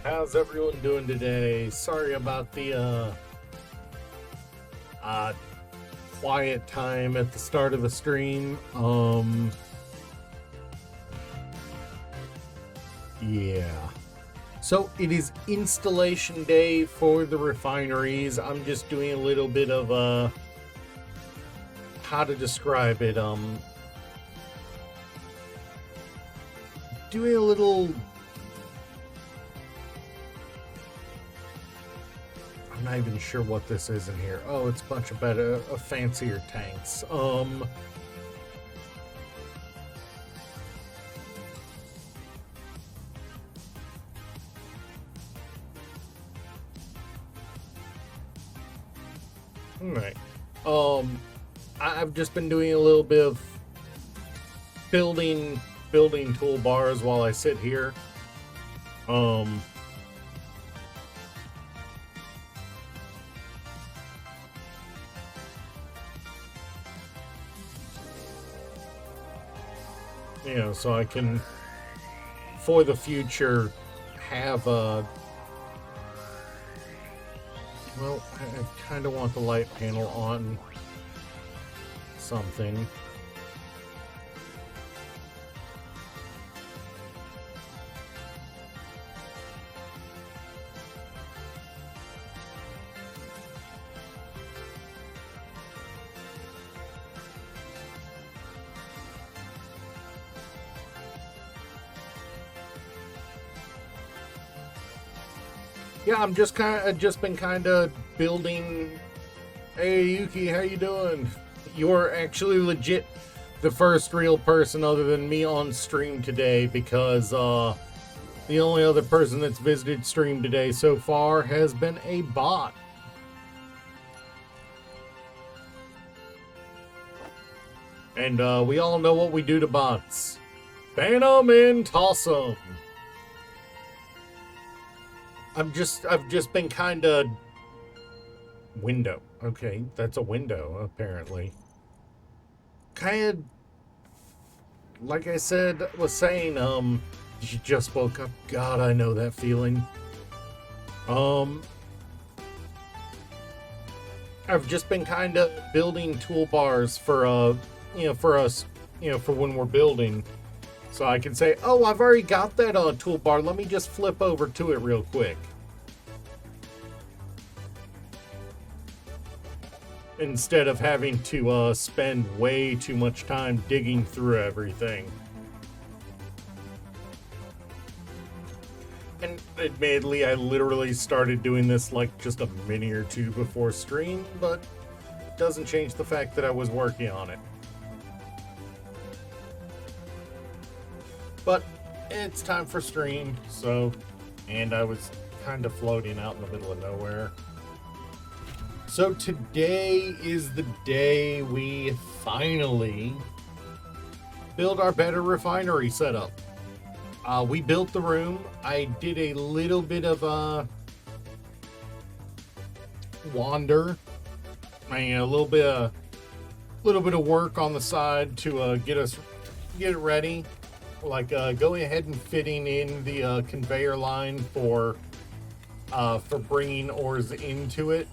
How's everyone doing today? Sorry about the uh quiet time at the start of the stream. Yeah. So it is installation day for the refineries. I'm just doing a little bit of how to describe it. Doing a little, I'm not even sure what this is in here. Oh, it's a bunch of better, fancier tanks. Alright. I've just been doing a little bit of building toolbars while I sit here. You know, so I can, for the future, have a... Well, I kind of want the light panel on something. Yeah, I'm just been kind of building. Hey Yuki, how you doing? You're actually legit the first real person other than me on stream today, because the only other person that's visited stream today so far has been a bot. And we all know what we do to bots. Ban 'em and toss 'em. I've just been kind of... Window. Okay, that's a window, apparently. Kind of... Like I was saying, you just woke up. God, I know that feeling. I've just been kind of building toolbars for, for us, for when we're building. So I can say, oh, I've already got that toolbar. Let me just flip over to it real quick. Instead of having to spend way too much time digging through everything. And admittedly, I literally started doing this like just a minute or two before stream, but it doesn't change the fact that I was working on it. But it's time for stream, so, and I was kind of floating out in the middle of nowhere. So today is the day we finally build our better refinery setup. We built the room. I did a little bit of wander. A little bit of work on the side to get it ready. Like going ahead and fitting in the conveyor line for bringing ores into it.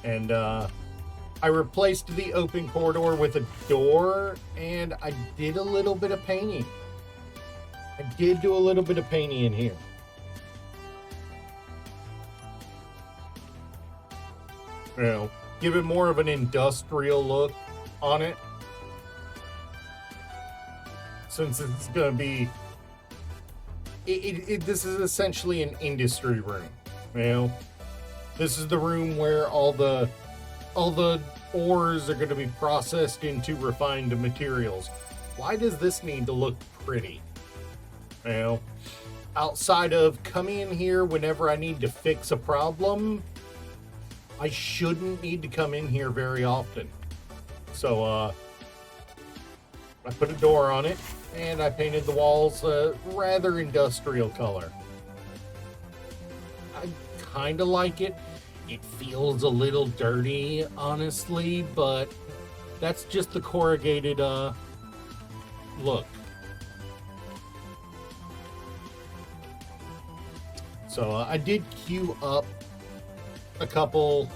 And I replaced the open corridor with a door, and I did a little bit of painting. I did do a little bit of painting in here. You know, give it more of an industrial look on it. Since it's going to be... this is essentially an industry room, you know? This is the room where all the ores are going to be processed into refined materials. Why does this need to look pretty? You know, outside of coming in here whenever I need to fix a problem, I shouldn't need to come in here very often. So, I put a door on it, and I painted the walls a rather industrial color. I kind of like it. It feels a little dirty, honestly, but that's just the corrugated look. So I did queue up a couple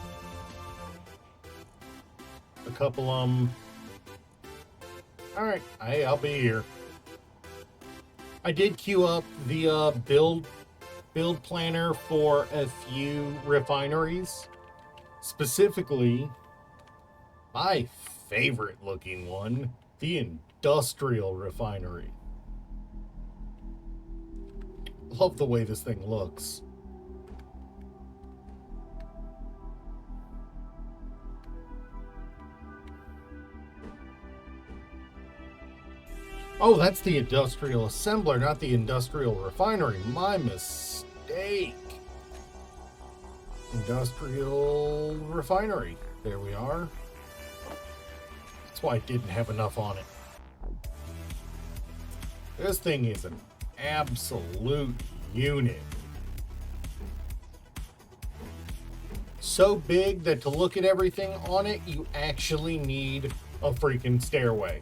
all right, I'll be here. I did queue up the build planner for a few refineries. Specifically, my favorite looking one, the industrial refinery. Love the way this thing looks. Oh, that's the industrial assembler, not the industrial refinery. My mistake. Industrial refinery. There we are. That's why I didn't have enough on it. This thing is an absolute unit. So big that to look at everything on it, you actually need a freaking stairway.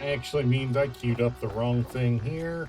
Actually means I queued up the wrong thing here.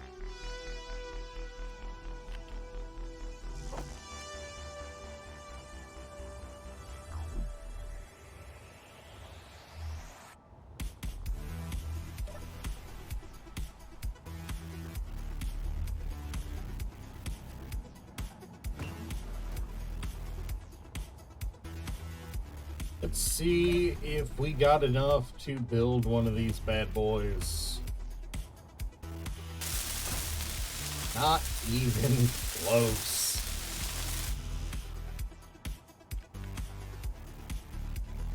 Let's see if we got enough to build one of these bad boys. Not even close.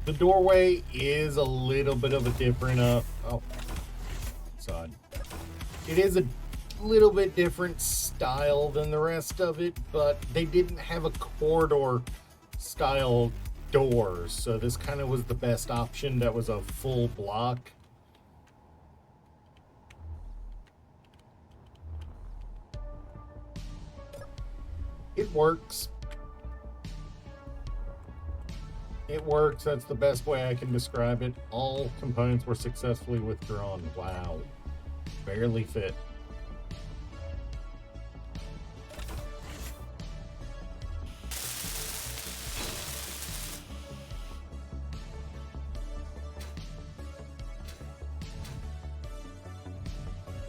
The doorway is a little bit of a different, oh, side. It is a little bit different style than the rest of it, but they didn't have a corridor style doors, so this kind of was the best option. That was a full block. It works. It works. That's the best way I can describe it. All components were successfully withdrawn. Wow. Barely fit.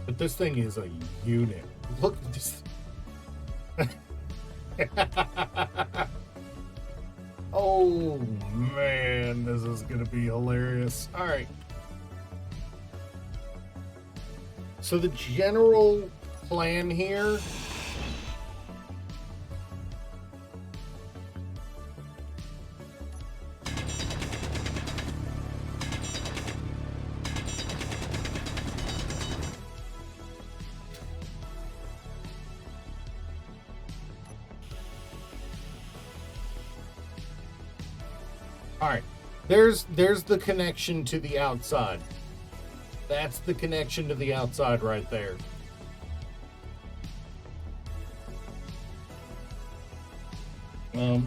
But this thing is a unit. Look at this. Oh man, this is gonna be hilarious. All right. So the general plan here all right, there's the connection to the outside. That's the connection to the outside right there.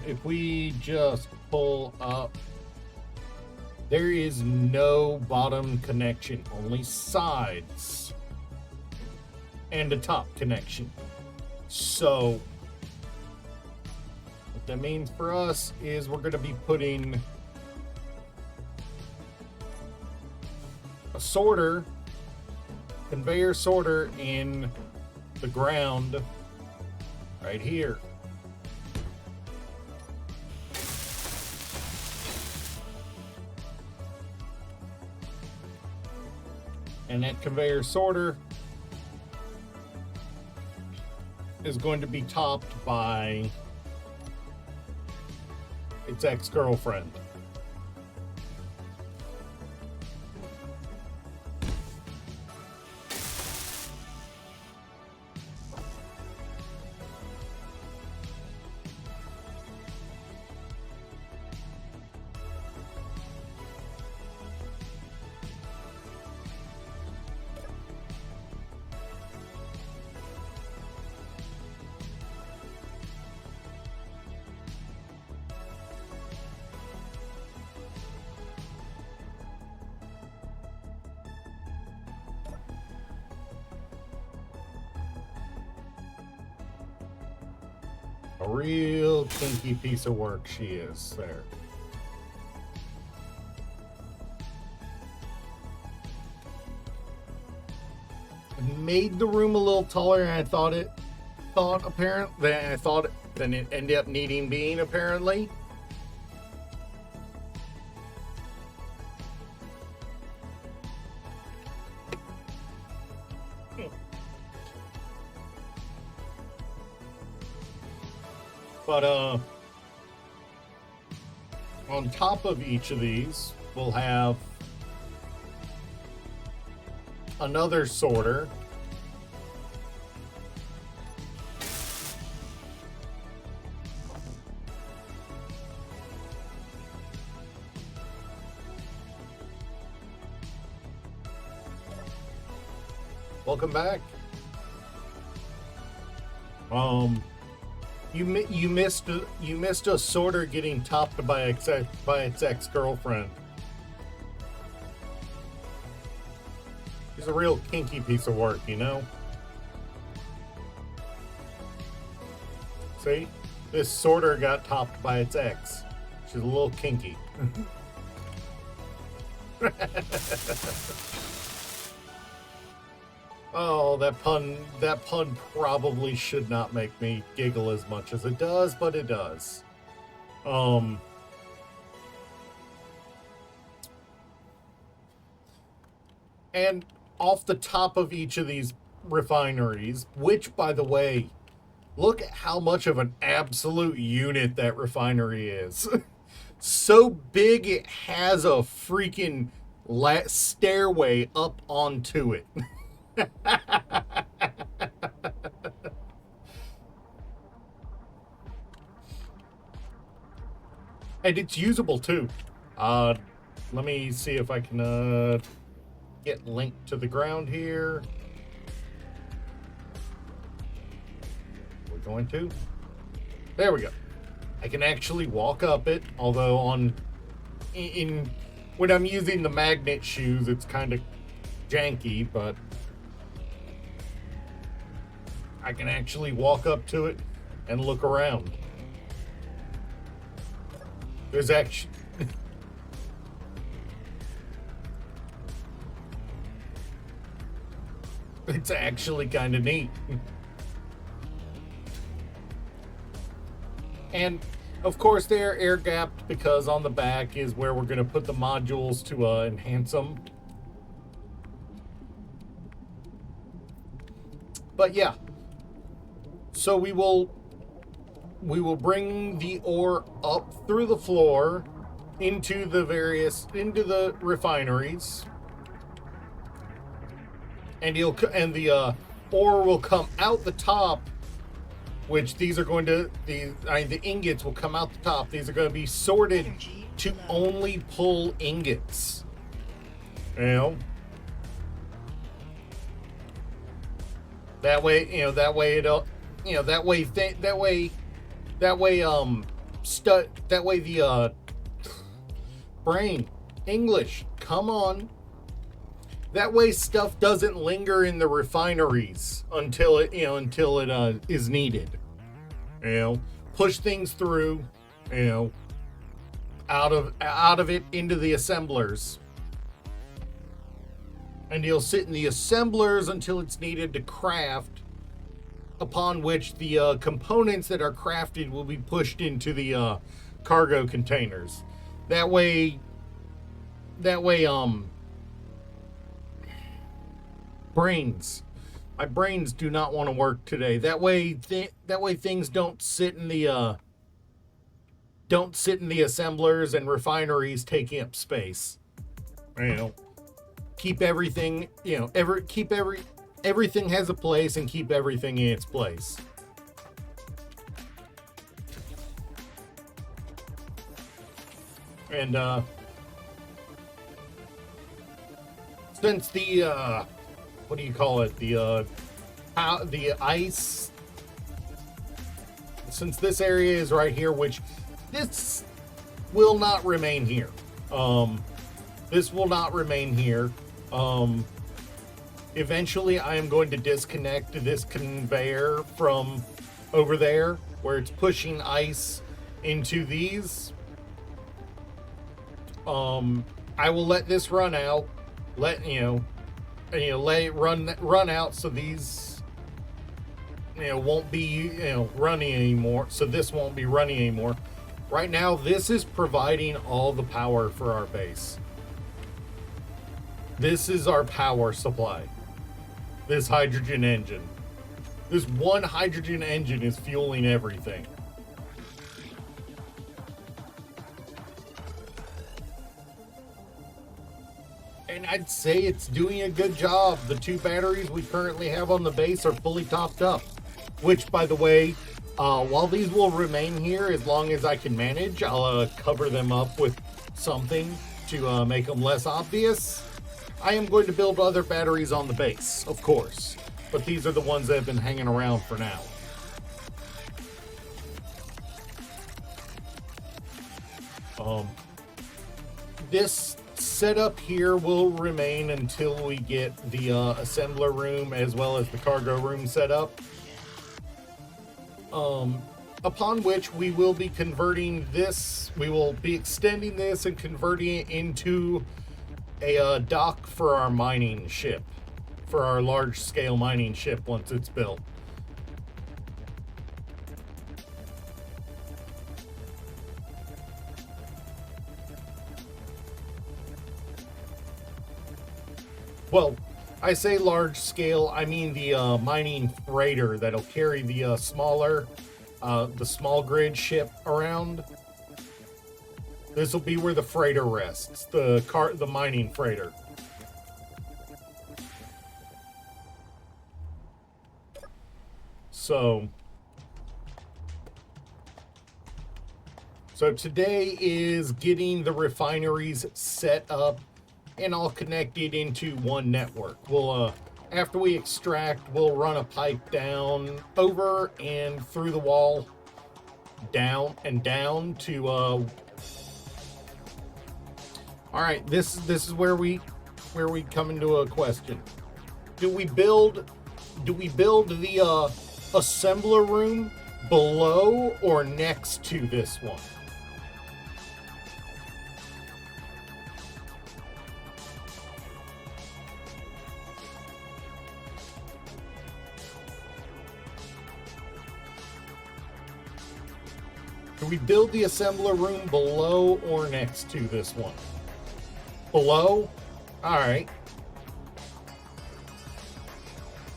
If we just pull up, there is no bottom connection, only sides and a top connection. So what that means for us is we're going to be putting a sorter, conveyor sorter in the ground right here. And that conveyor sorter is going to be topped by its ex-girlfriend. A real kinky piece of work she is there. It made the room a little taller than I thought it than it ended up needing being apparently. But on top of each of these, we'll have another sorter. Welcome back. You missed a sorter getting topped by its ex-girlfriend. She's a real kinky piece of work, you know? See? This sorter got topped by its ex. She's a little kinky. Oh, that pun probably should not make me giggle as much as it does, but it does. And off the top of each of these refineries, which, by the way, look at how much of an absolute unit that refinery is. So big it has a freaking stairway up onto it. And it's usable too. Let me see if I can get linked to the ground here. We're going to. There we go. I can actually walk up it, although when I'm using the magnet shoes, it's kind of janky, but I can actually walk up to it and look around. There's actually it's actually kind of neat. And of course they're air gapped because on the back is where we're going to put the modules to enhance them. But yeah, so we will bring the ore up through the floor into the refineries, and the ore will come out the top, which these are going to the ingots will come out the top. These are going to be sorted to only pull ingots. You know. That way the brain, English, come on. That way stuff doesn't linger in the refineries until it is needed. You know, push things through, you know, out of it into the assemblers. And you'll sit in the assemblers until it's needed to craft, upon which the components that are crafted will be pushed into the cargo containers. That way Brains. My brains do not want to work today. That way things don't sit in the assemblers and refineries taking up space. You know, keep everything, everything has a place, and keep everything in its place. And since the what do you call it? The ice. Since this area is right here, which this will not remain here. This will not remain here. Eventually, I am going to disconnect this conveyor from over there, where it's pushing ice into these. I will let this run out. Let it run out, so these won't be running anymore. So this won't be running anymore. Right now, this is providing all the power for our base. This is our power supply. This hydrogen engine. This one hydrogen engine is fueling everything. And I'd say it's doing a good job. The 2 batteries we currently have on the base are fully topped up. Which, by the way, while these will remain here as long as I can manage, I'll cover them up with something to make them less obvious. I am going to build other batteries on the base, of course. But these are the ones that have been hanging around for now. This setup here will remain until we get the assembler room as well as the cargo room set up. Upon which we will be converting this, we will be extending this and converting it into a dock for our mining ship, for our large scale mining ship once it's built. Well, I say large scale, I mean the mining freighter that'll carry the small grid ship around. This will be where the freighter rests, the mining freighter. So today is getting the refineries set up and all connected into one network. We'll after we extract, we'll run a pipe down, over and through the wall, down and down to all right, this is where we come into a question. Do we build the assembler room below or next to this one? Do we build the assembler room below or next to this one? Below? Alright.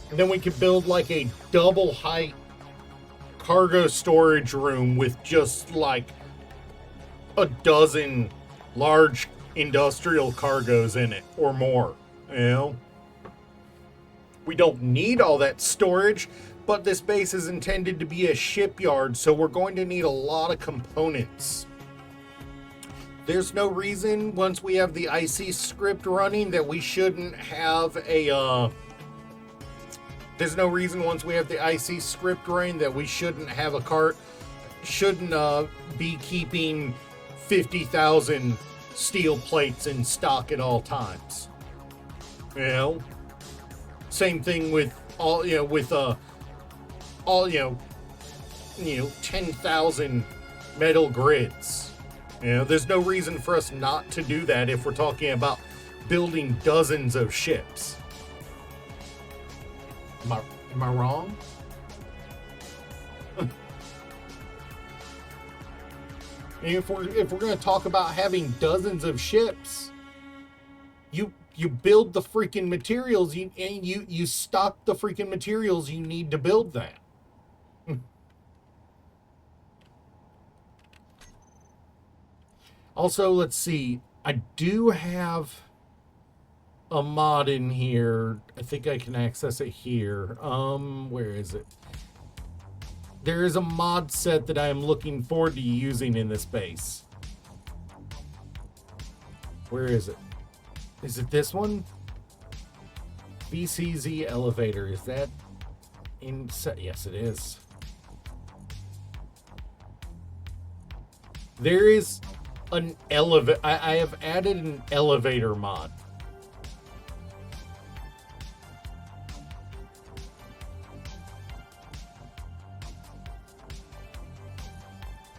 And then we could build like a double height cargo storage room with just like a dozen large industrial cargoes in it or more. We don't need all that storage, but this base is intended to be a shipyard, so we're going to need a lot of components. There's no reason, once we have the IC script running, that we shouldn't have a, there's no reason once we have the IC script running that we shouldn't have a cart, shouldn't be keeping 50,000 steel plates in stock at all times. Same thing with all, with 10,000 metal grids. There's no reason for us not to do that if we're talking about building dozens of ships. Am I wrong? If we're going to talk about having dozens of ships, you build the freaking materials, and you stock the freaking materials you need to build that. Also, let's see. I do have a mod in here. I think I can access it here. Where is it? There is a mod set that I am looking forward to using in this base. Where is it? Is it this one? VCZ elevator. Is that in set? Yes, it is. There is an elevator. I have added an elevator mod.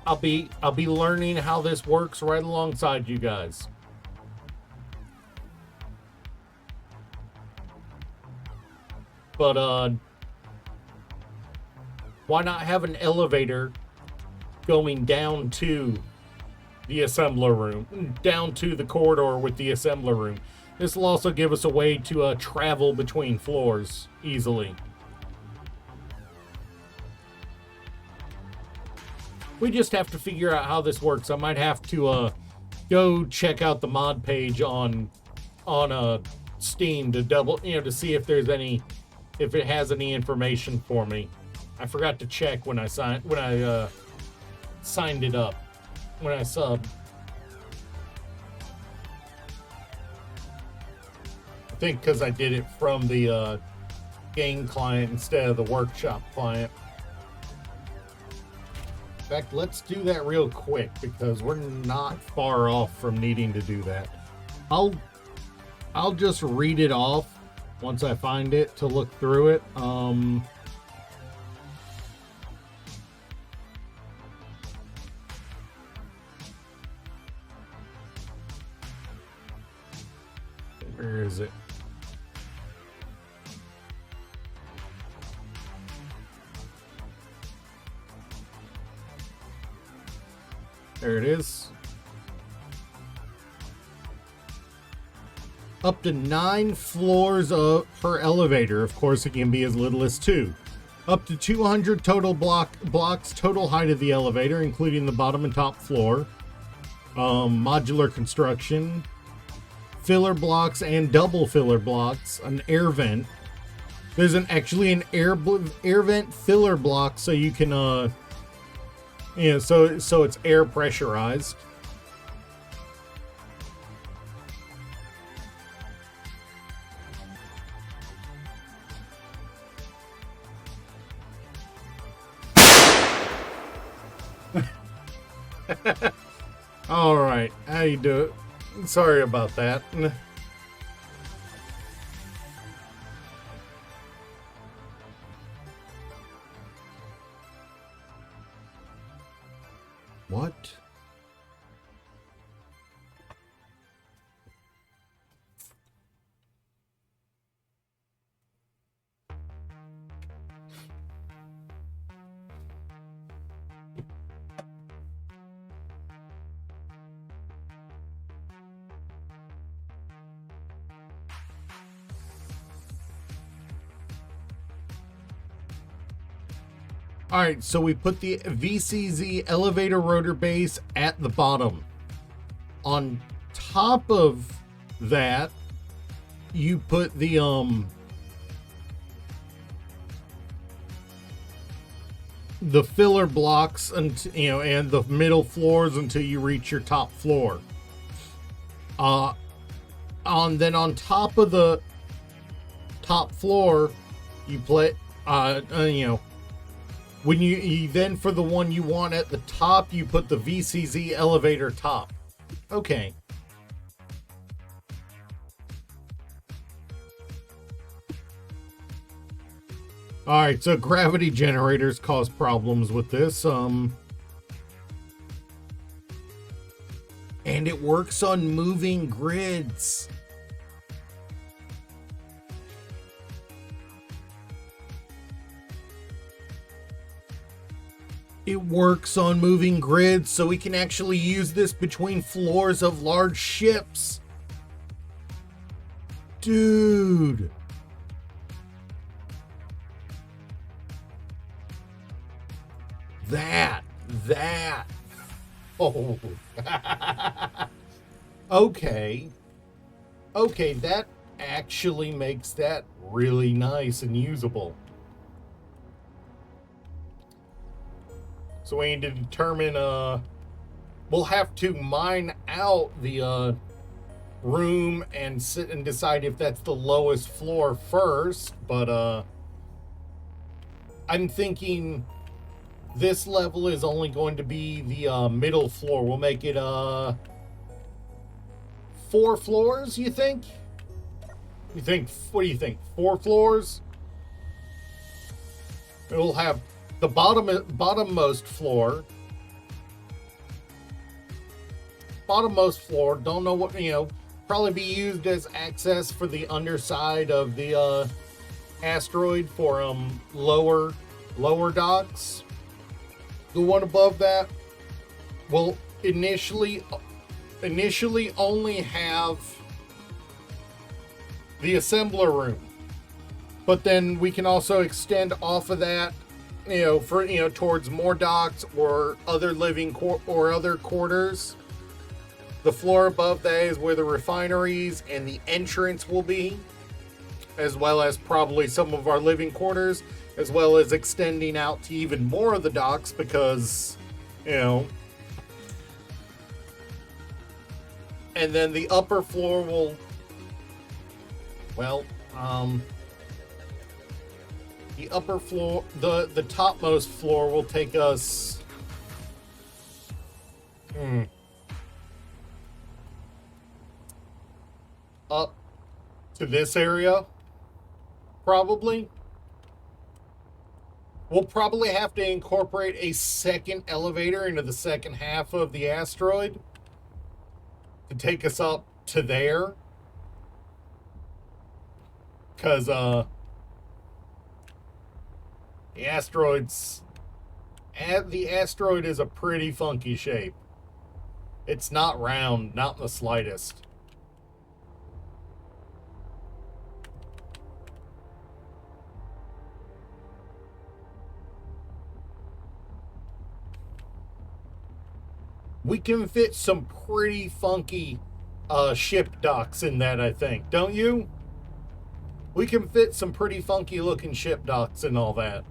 I'll be learning how this works right alongside you guys. But why not have an elevator going down to the assembler room, down to the corridor with the assembler room? This will also give us a way to travel between floors easily. We just have to figure out how this works. I might have to go check out the mod page on Steam to to see if there's if it has any information for me. I forgot to check when I signed it up, when I subbed. I think because I did it from the game client instead of the workshop client. In fact, let's do that real quick because we're not far off from needing to do that. I'll just read it off once I find it to look through it. Where is it? There it is. Up to 9 floors per elevator. Of course, it can be as little as 2. Up to 200 total blocks total height of the elevator, including the bottom and top floor. Modular construction. Filler blocks and double filler blocks. An air vent. There's actually an air vent filler block, so you can so it's air pressurized. All right, how you do it? Sorry about that. What? All right, so we put the VCZ elevator rotor base at the bottom. On top of that, you put the filler blocks and the middle floors until you reach your top floor. Then on top of the top floor, you put when you then for the one you want at the top, you put the VCZ elevator top. Okay. All right, so gravity generators cause problems with this. And it works on moving grids. It works on moving grids, so we can actually use this between floors of large ships. Dude. That. Oh. Okay. Okay, that actually makes that really nice and usable. So we need to determine, we'll have to mine out the, room and sit and decide if that's the lowest floor first, but, I'm thinking this level is only going to be the, middle floor. We'll make it, 4 floors, you think? What do you think? 4 floors? It'll have the bottommost floor. Bottommost floor, don't know what, probably be used as access for the underside of the asteroid for lower docks. The one above that will initially only have the assembler room, but then we can also extend off of that, for towards more docks or other or other quarters. The floor above that is where the refineries and the entrance will be, as well as probably some of our living quarters, as well as extending out to even more of the docks because, and then the upper floor will, the upper floor, the topmost floor will take us, up to this area, probably. We'll probably have to incorporate a second elevator into the second half of the asteroid to take us up to there. Because, the asteroid is a pretty funky shape. It's not round, not in the slightest. We can fit some pretty funky ship docks in that, I think. Don't you? We can fit some pretty funky looking ship docks and all that.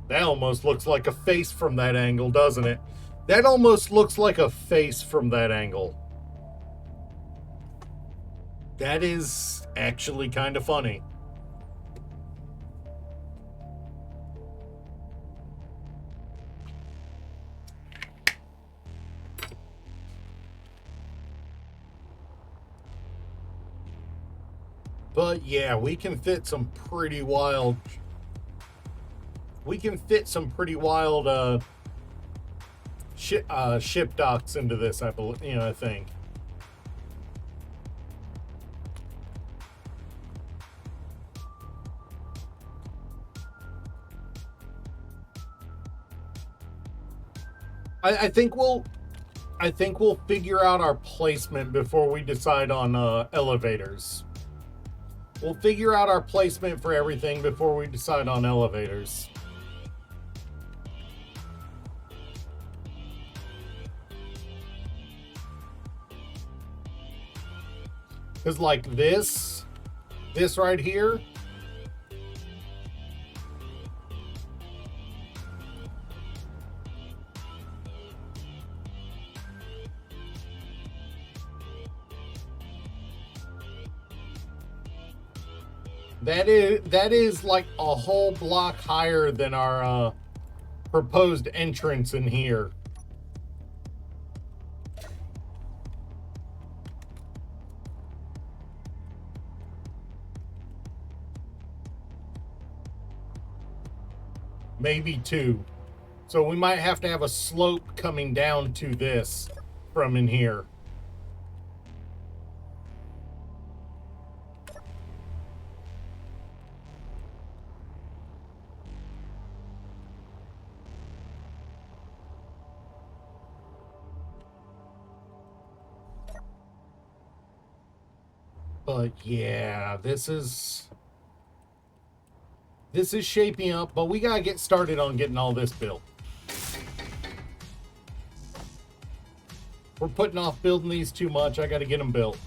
That almost looks like a face from that angle, doesn't it? That almost looks like a face from that angle. That is actually kind of funny. But yeah, we can fit some pretty wild. Ship docks into this, I believe. I think. I think we'll figure out our placement before we decide on elevators. We'll figure out our placement for everything before we decide on elevators. Because like this right here, that is like a whole block higher than our proposed entrance in here. Maybe 2. So we might have to have a slope coming down to this from in here. But yeah, this is shaping up, but we gotta get started on getting all this built. We're putting off building these too much. I gotta get them built.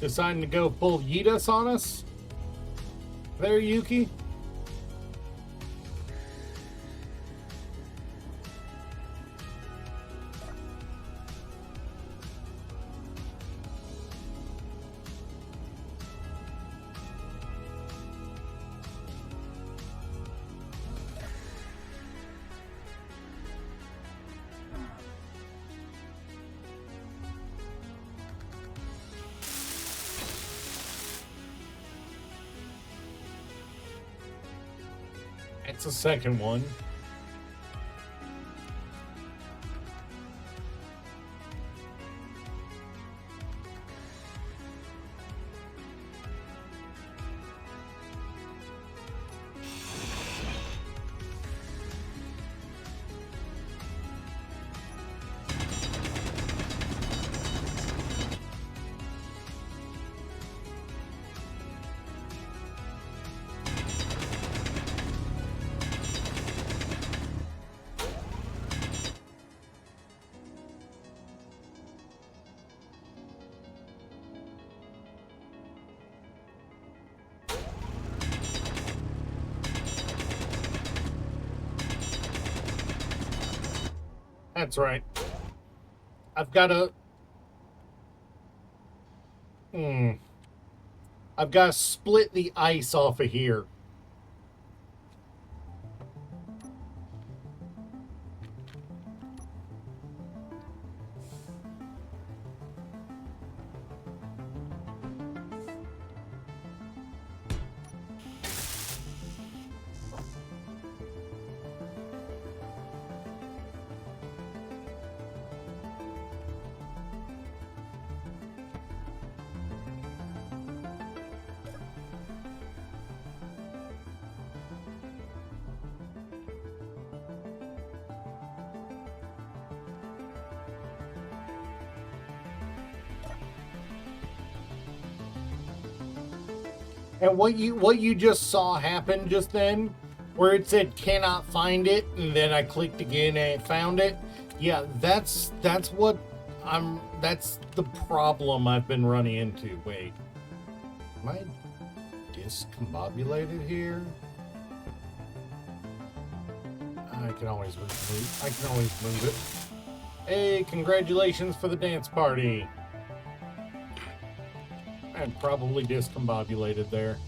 Deciding to go full Yeetus on us? There, Yuki? It's the second one. That's right. I've got to... I've got to split the ice off of here. And what you just saw happen just then, where it said cannot find it, and then I clicked again and found it. Yeah, that's the problem I've been running into. Wait, am I discombobulated here? I can always move it. Hey, congratulations for the dance party. I'm probably discombobulated there.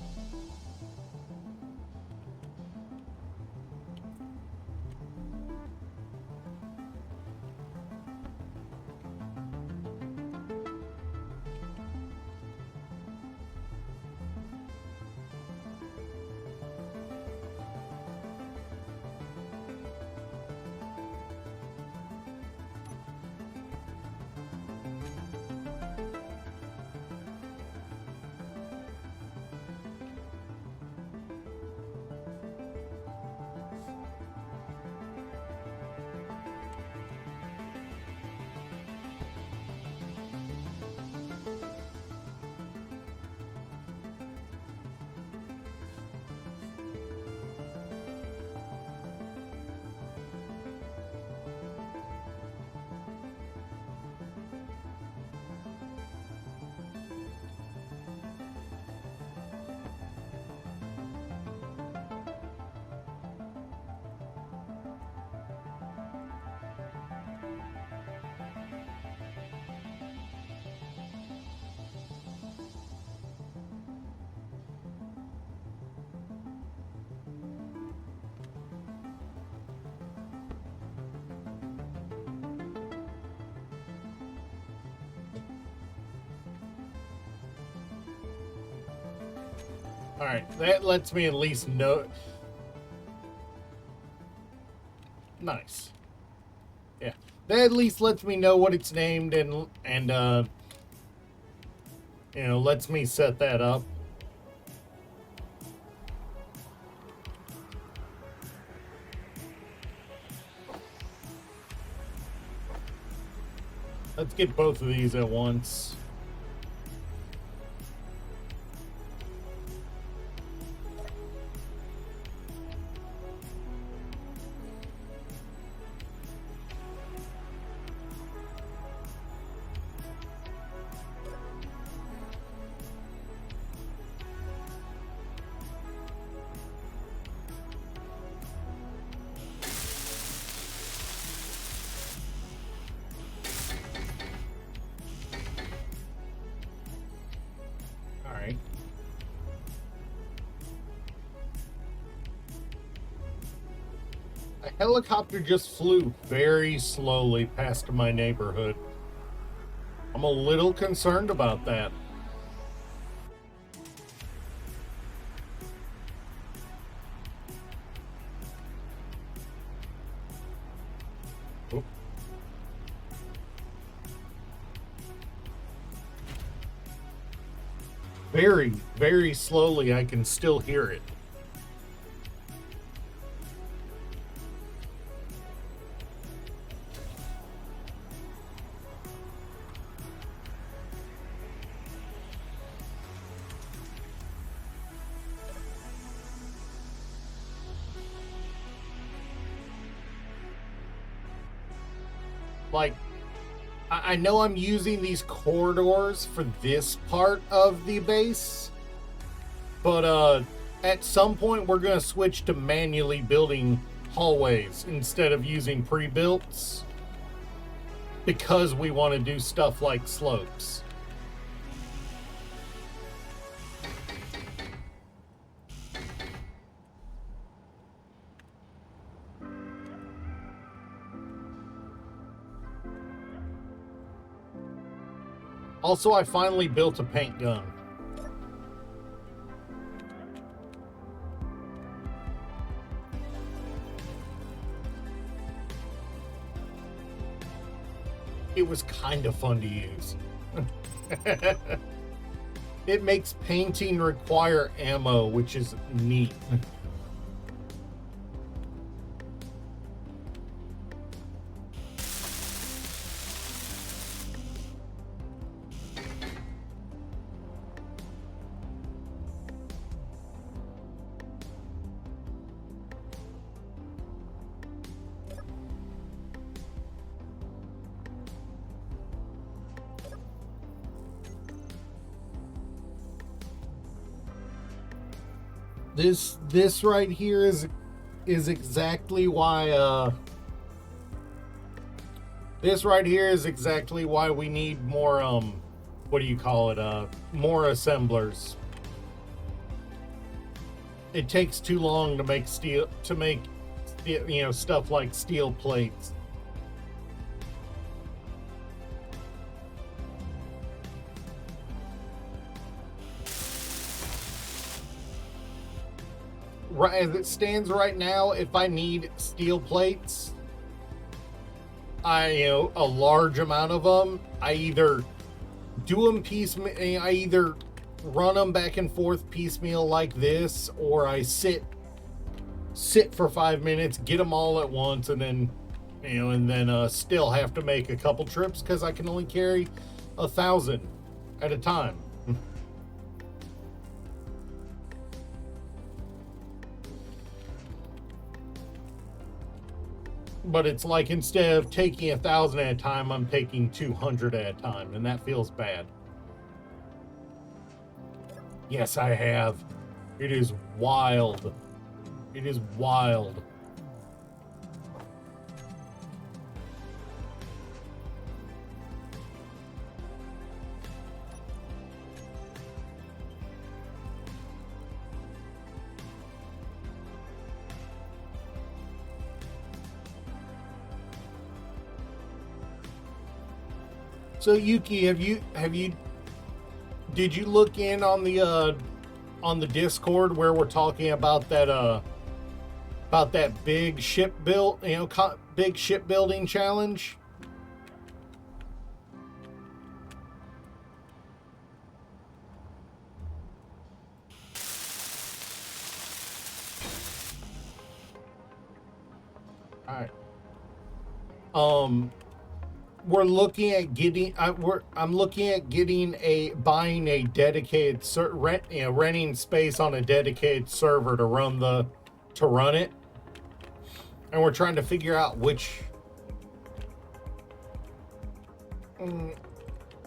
Alright, that lets me at least know. Nice. Yeah. That at least lets me know what it's named and you know, lets me set that up. Let's get both of these at once. Alright. A helicopter just flew very slowly past my neighborhood. I'm a little concerned about that. Oh. Very, very slowly, I can still hear it. Like, I know I'm using these corridors for this part of the base, but at some point we're going to switch to manually building hallways instead of using pre-builts because we want to do stuff like slopes. Also, I finally built a paint gun. It was kind of fun to use. It makes painting require ammo, which is neat. This right here is exactly why this right here is exactly why we need more what do you call it, more assemblers. It takes too long to make you know, stuff like steel plates. Right as it stands right now, if I need steel plates, you know, a large amount of them, I either do them piecemeal, I either run them back and forth piecemeal like this, or I sit for 5 minutes, get them all at once, and then, you know, and then still have to make a couple trips because I can only carry 1,000 at a time. But it's like instead of taking 1,000 at a time, I'm taking 200 at a time, and that feels bad. Yes, I have. It is wild. It is wild. So Yuki, did you look in on the on the Discord where we're talking about that big ship build, big shipbuilding challenge. All right. We're looking at getting. I'm looking at buying a dedicated renting space on a dedicated server to run it, and we're trying to figure out which.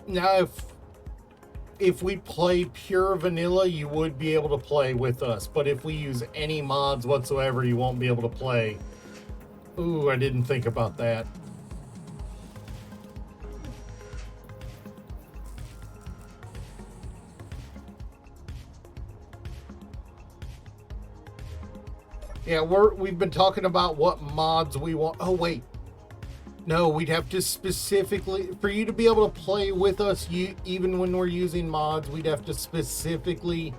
Now, if we play pure vanilla, you would be able to play with us, but if we use any mods whatsoever, you won't be able to play. Ooh, I didn't think about that. Yeah, we've been talking about what mods we want. Oh wait, no, we'd have to specifically, for you to be able to play with us, even when we're using mods, we'd have to specifically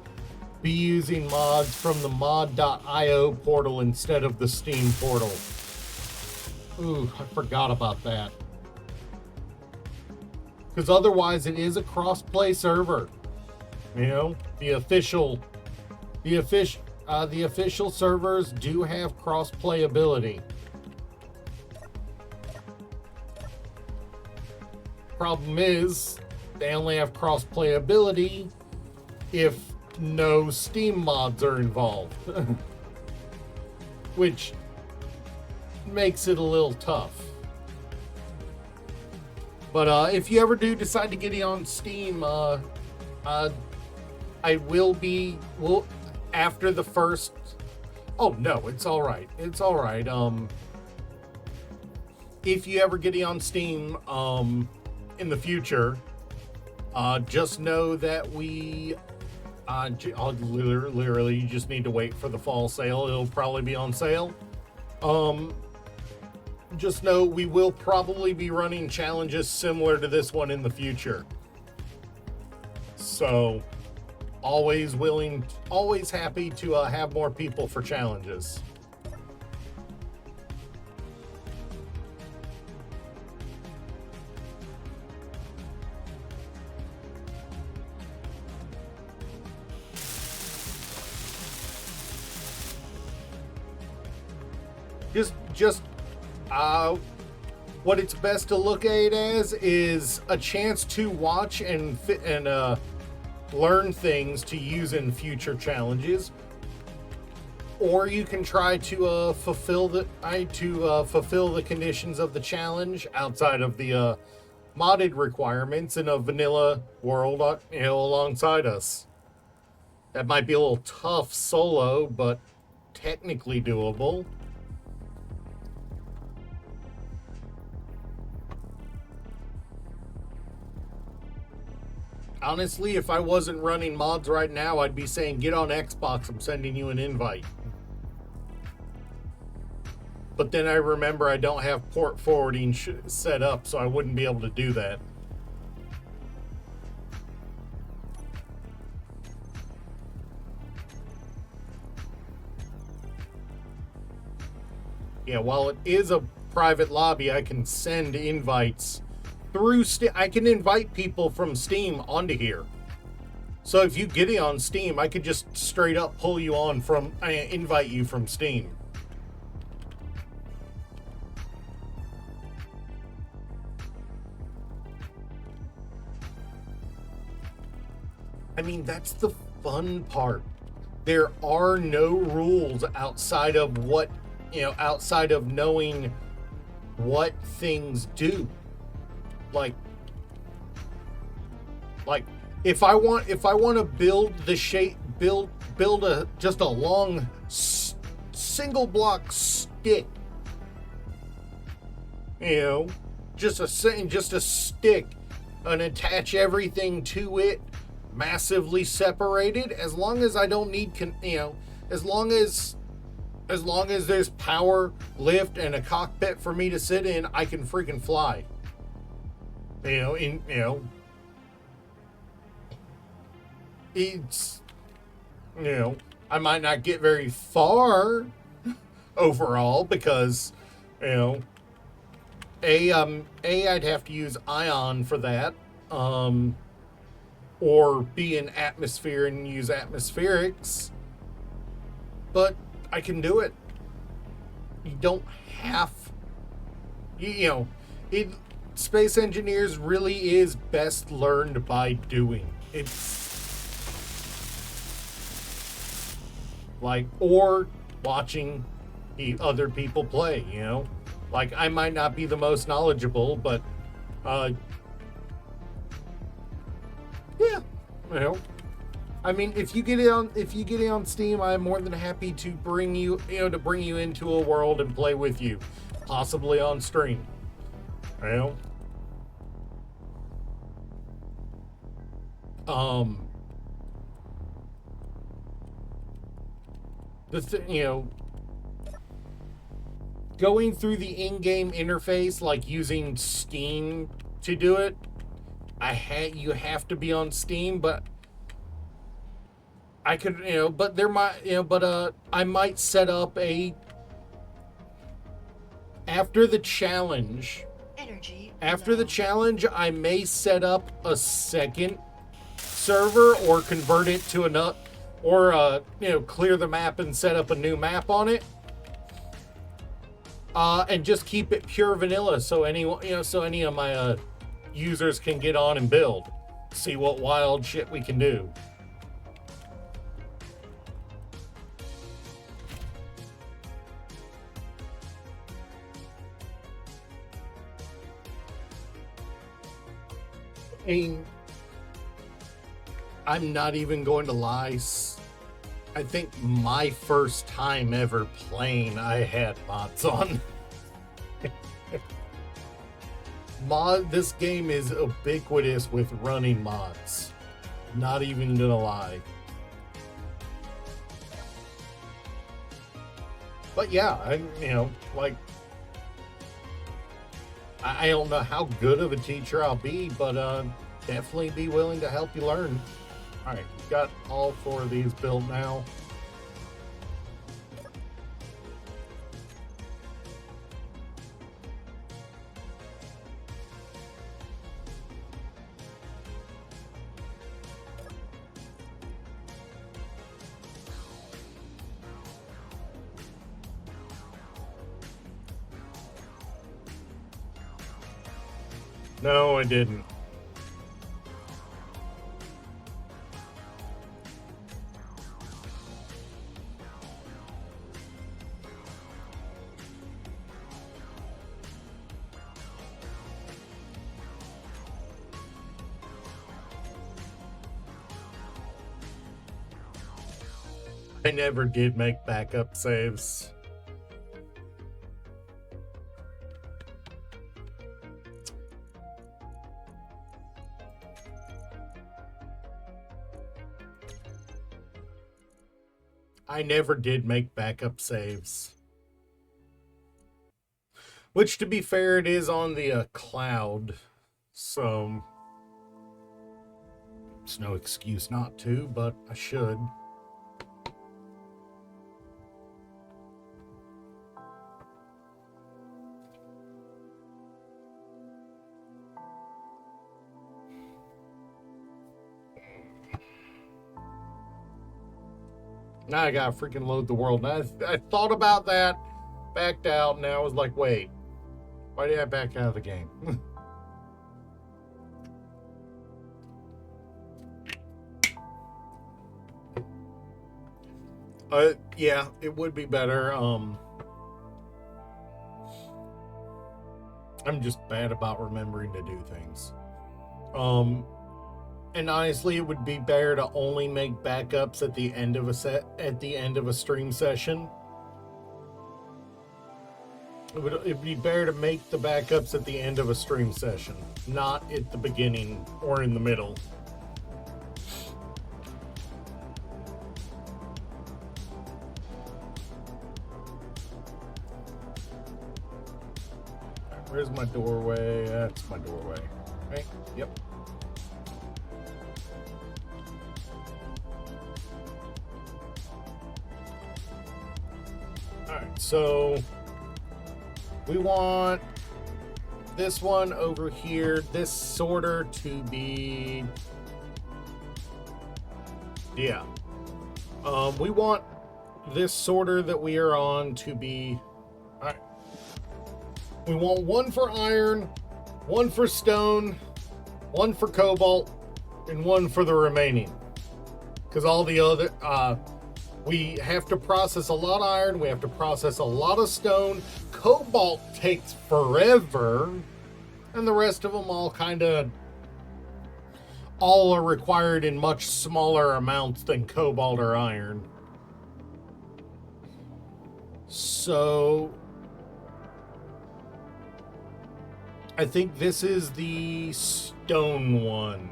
be using mods from the mod.io portal instead of the Steam portal. Ooh, I forgot about that. Because otherwise, it is a cross-play server. The official servers do have cross-play ability. Problem is, they only have cross-play ability if no Steam mods are involved. Which makes it a little tough. But if you ever do decide to get it on Steam, I will after the first. Oh no, it's all right. It's all right. If you ever get it on Steam, in the future, just know that literally you just need to wait for the fall sale. It'll probably be on sale. Just know we will probably be running challenges similar to this one in the future. So, always happy to have more people for challenges. Just what it's best to look at it as is a chance to watch and learn things to use in future challenges, or you can try to fulfill the conditions of the challenge outside of the modded requirements in a vanilla world, alongside us. That might be a little tough solo, but technically doable. Honestly, if I wasn't running mods right now, I'd be saying, get on Xbox, I'm sending you an invite. But then I remember I don't have port forwarding set up, so I wouldn't be able to do that. Yeah, while it is a private lobby, I can send invites through Steam. I can invite people from Steam onto here. So if you get it on Steam, I could just straight up pull you on invite you from Steam. I mean, that's the fun part. There are no rules outside of outside of knowing what things do. Like if I want to build just a long single block stick, just a stick, and attach everything to it massively separated, as long as I don't need as long as there's power, lift, and a cockpit for me to sit in, I can freaking fly. You know, I might not get very far overall because, you know, I'd have to use ion for that, or be in atmosphere and use atmospherics. But I can do it. You don't have, you know, it. Space engineers really is best learned by doing. It's like, or watching other people play, you know? Like, I might not be the most knowledgeable, but, yeah, you know. I mean, if you get it on Steam, I'm more than happy to bring you into a world and play with you, possibly on stream. You know? You know, going through the in-game interface, like using Steam to do it, you have to be on Steam, but I could, you know, but there might, you know, but I might set up after the challenge, I may set up a second server or convert it to another, or you know, clear the map and set up a new map on it, and just keep it pure vanilla, so any of my users can get on and build, see what wild shit we can do. I'm not even going to lie. I think my first time ever playing, I had mods on. This game is ubiquitous with running mods. Not even gonna lie. But yeah, I don't know how good of a teacher I'll be, but definitely be willing to help you learn. Alright, we've got all 4 of these built now. No, I didn't. I never did make backup saves. I never did make backup saves. Which, to be fair, it is on the cloud, so it's no excuse not to, but I should. Now I gotta freaking load the world. And I thought about that, backed out, and I was like, wait, why did I back out of the game? Yeah, it would be better. I'm just bad about remembering to do things. And honestly, it would be better to only make backups at the end of a stream session. It'd be better to make the backups at the end of a stream session, not at the beginning or in the middle. Where's my doorway? That's my doorway. Right? Yep. Alright, so we want this one over here, this sorter to be... Yeah. We want this sorter that we are on to be... Alright. We want one for iron, one for stone, one for cobalt, and one for the remaining. Because all the other... we have to process a lot of iron, we have to process a lot of stone. Cobalt takes forever, and the rest of them all kind of... all are required in much smaller amounts than cobalt or iron. So... I think this is the stone one.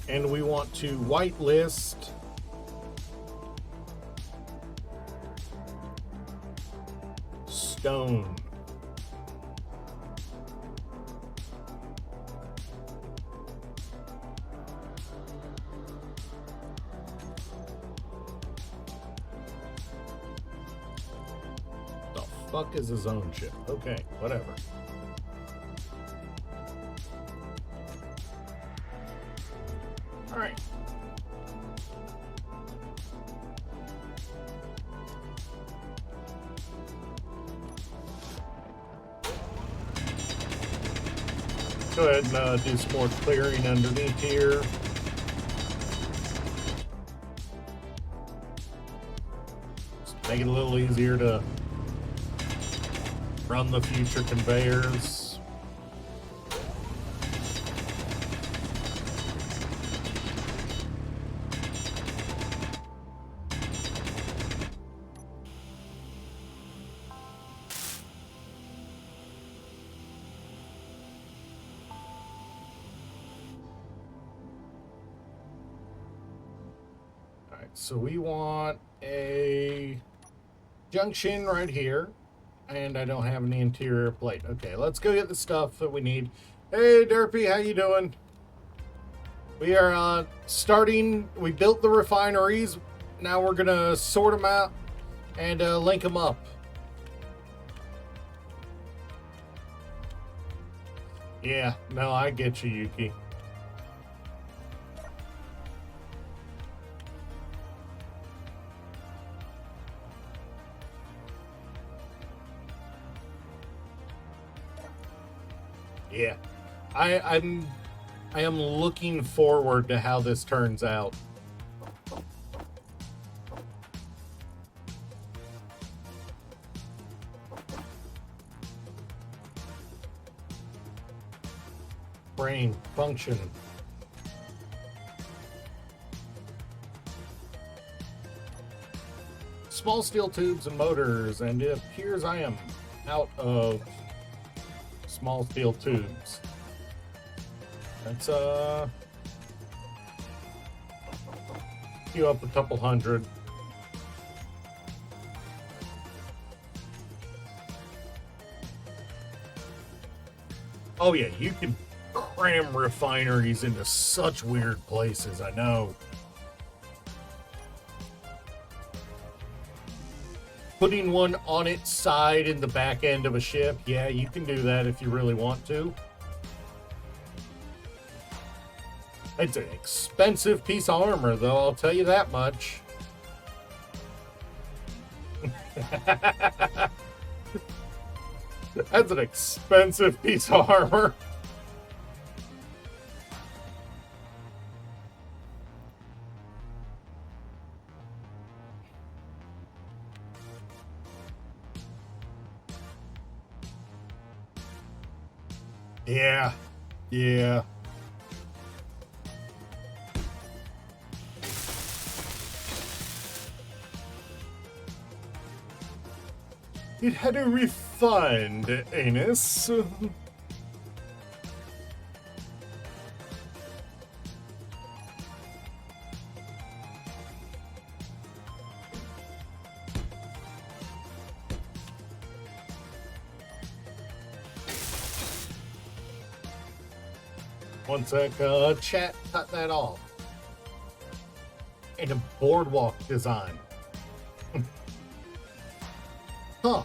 And we want to whitelist stone. The fuck is his own ship? Okay, whatever. All right. Go ahead and do some more clearing underneath here. Just make it a little easier to run the future conveyors. So we want a junction right here, and I don't have any interior plate. Okay, let's go get the stuff that we need. Hey, Derpy, how you doing? We are starting. We built the refineries. Now we're gonna sort them out and link them up. Yeah, no, I get you, Yuki. Yeah, I am looking forward to how this turns out. Brain function. Small steel tubes and motors, and it appears I am out of small steel tubes. Let's queue up a couple hundred. Oh yeah, you can cram refineries into such weird places, I know. Putting one on its side in the back end of a ship, yeah, you can do that if you really want to. It's an expensive piece of armor, though, I'll tell you that much. That's an expensive piece of armor. Yeah, yeah. It had a refined anus. One sec, chat, cut that off. And a boardwalk design. Huh.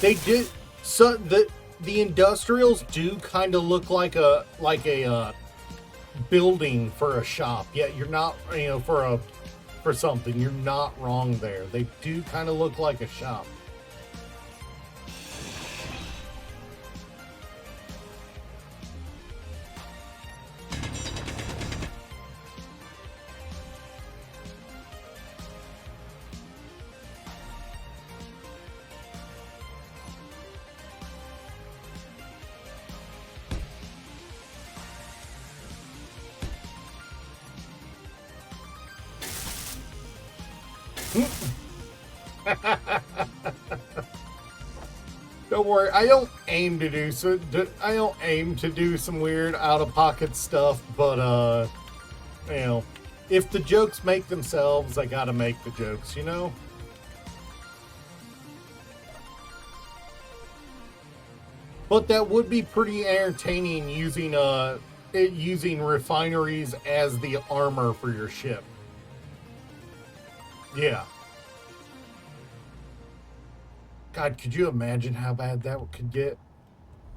They did, so the industrials do kind of look like a building for a shop. Yeah, you're not, for something, you're not wrong there. They do kind of look like a shop. Don't worry, I don't aim to do some weird out-of-pocket stuff, but if the jokes make themselves, I gotta make the jokes, you know? But that would be pretty entertaining using refineries as the armor for your ship. Yeah. God, could you imagine how bad that could get?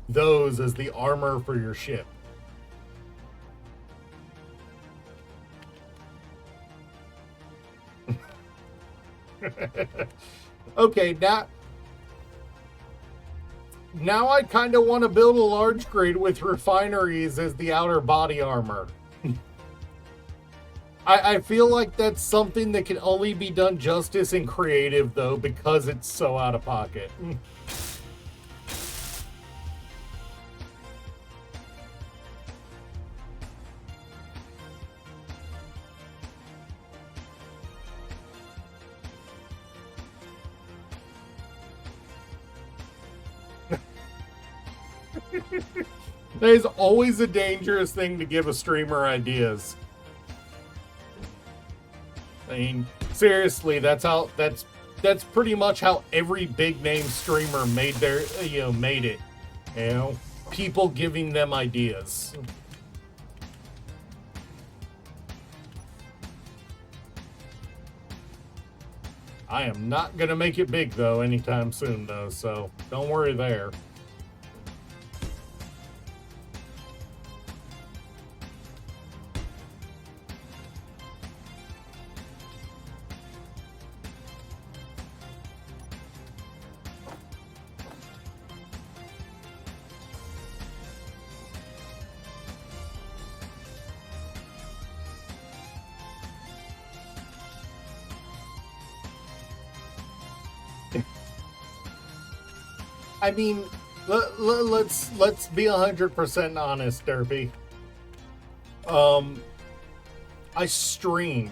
Those as the armor for your ship. Okay, now I kind of want to build a large grid with refineries as the outer body armor. I feel like that's something that can only be done justice in creative, though, because it's so out of pocket. There's always a dangerous thing to give a streamer ideas. I mean, seriously, that's pretty much how every big name streamer made it. People giving them ideas. I am not gonna make it big though anytime soon though, so don't worry there. I mean, let's be 100% honest, Derpy. I stream,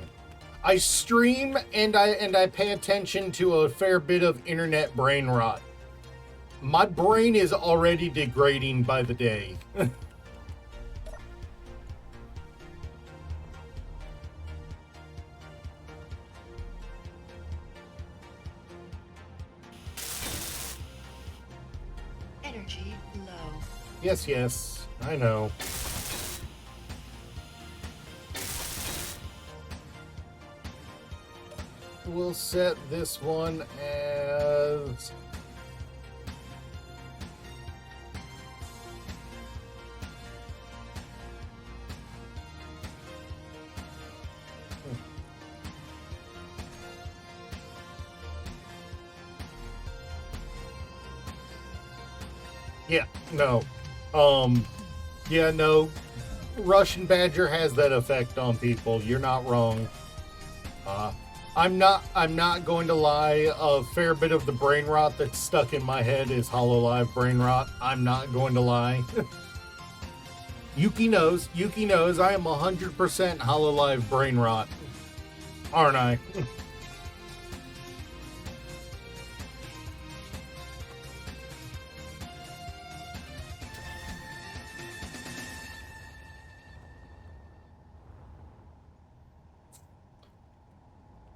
and I pay attention to a fair bit of internet brain rot. My brain is already degrading by the day. Energy low. Yes, I know. We'll set this one as... Yeah, no. Yeah, no. Russian Badger has that effect on people. You're not wrong. I'm not going to lie. A fair bit of the brain rot that's stuck in my head is Hololive brain rot. I'm not going to lie. Yuki knows. I am 100% Hololive brain rot. Aren't I?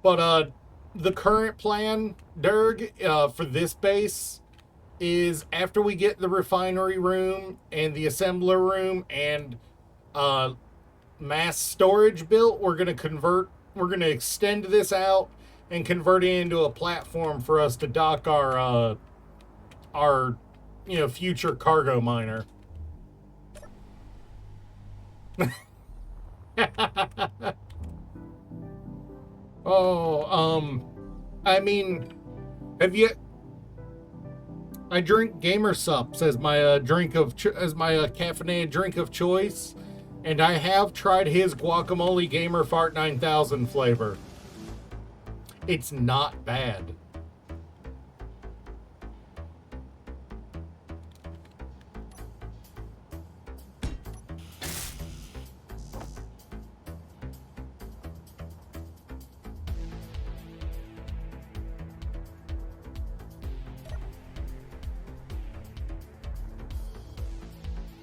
But the current plan, Derg, for this base is after we get the refinery room and the assembler room and mass storage built, we're going to extend this out and convert it into a platform for us to dock our future cargo miner. I mean, I drink Gamer Sups as my caffeinated drink of choice, and I have tried his guacamole Gamer Fart 9000 flavor. It's not bad.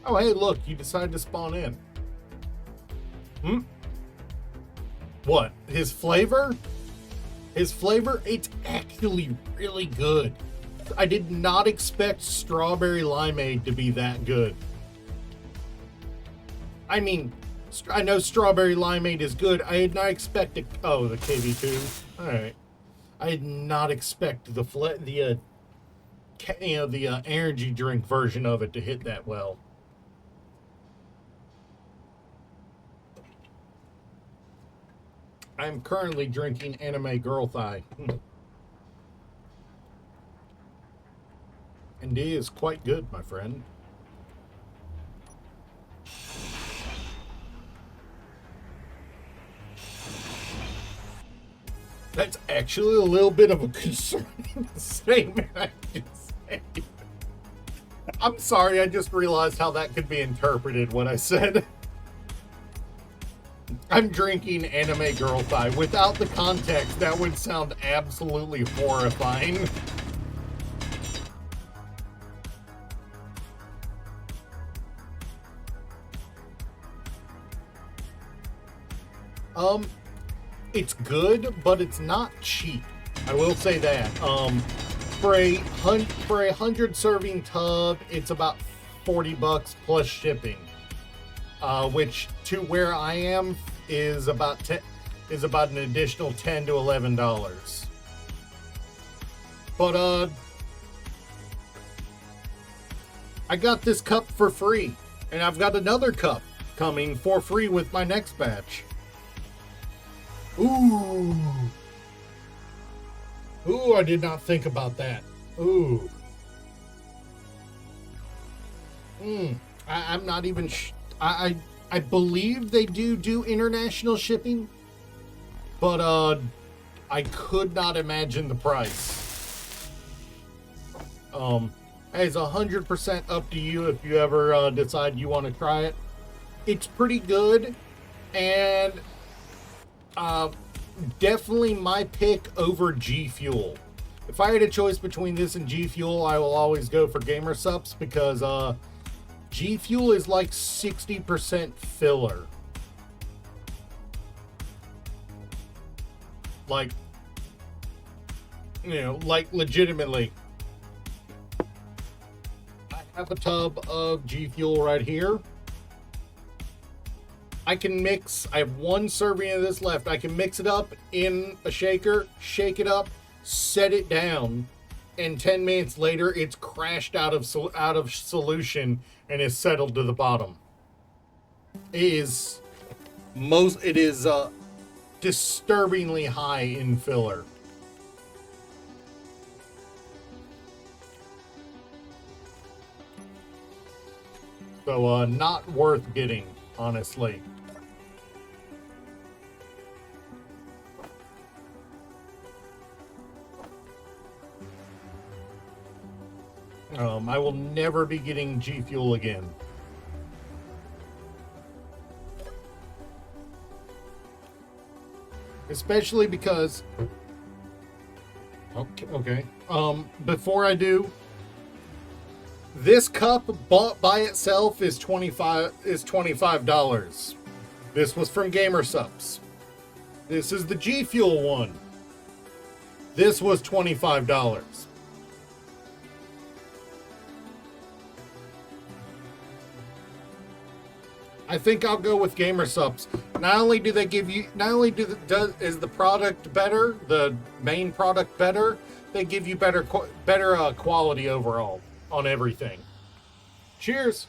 Oh, hey, look, you decided to spawn in. What? His flavor? His flavor? It's actually really good. I did not expect strawberry limeade to be that good. I mean, I know strawberry limeade is good. I did not expect it. Oh, the KV2. All right. I did not expect the energy drink version of it to hit that well. I'm currently drinking Anime Girl Thigh. And it is quite good, my friend. That's actually a little bit of a concerning statement I just said. I'm sorry, I just realized how that could be interpreted, what I said. I'm drinking Anime Girl Thigh. Without the context, that would sound absolutely horrifying. It's good, but it's not cheap. I will say that. For a 100 serving tub, it's about $40 plus shipping. Which to where I am is about an additional $10 to $11. But I got this cup for free, and I've got another cup coming for free with my next batch. Ooh, I did not think about that. Ooh. I'm not even. I believe they do international shipping, but I could not imagine the price. It's 100% up to you if you ever decide you want to try it. It's pretty good, and definitely my pick over G Fuel. If I had a choice between this and G Fuel, I will always go for Gamer Sups because G Fuel is like 60% filler. Like, like legitimately. I have a tub of G Fuel right here. I have one serving of this left. I can mix it up in a shaker, shake it up, set it down, and 10 minutes later, it's crashed out of solution and is settled to the bottom. It is disturbingly high in filler. So, not worth getting, honestly. I will never be getting G Fuel again. Especially because... Okay. Before I do... This cup bought by itself is $25. This was from Gamer Sups. This is the G Fuel one. This was $25. I think I'll go with Gamer Supps. Not only do they give you, not only is the product better, the main product better, they give you better quality overall on everything. Cheers.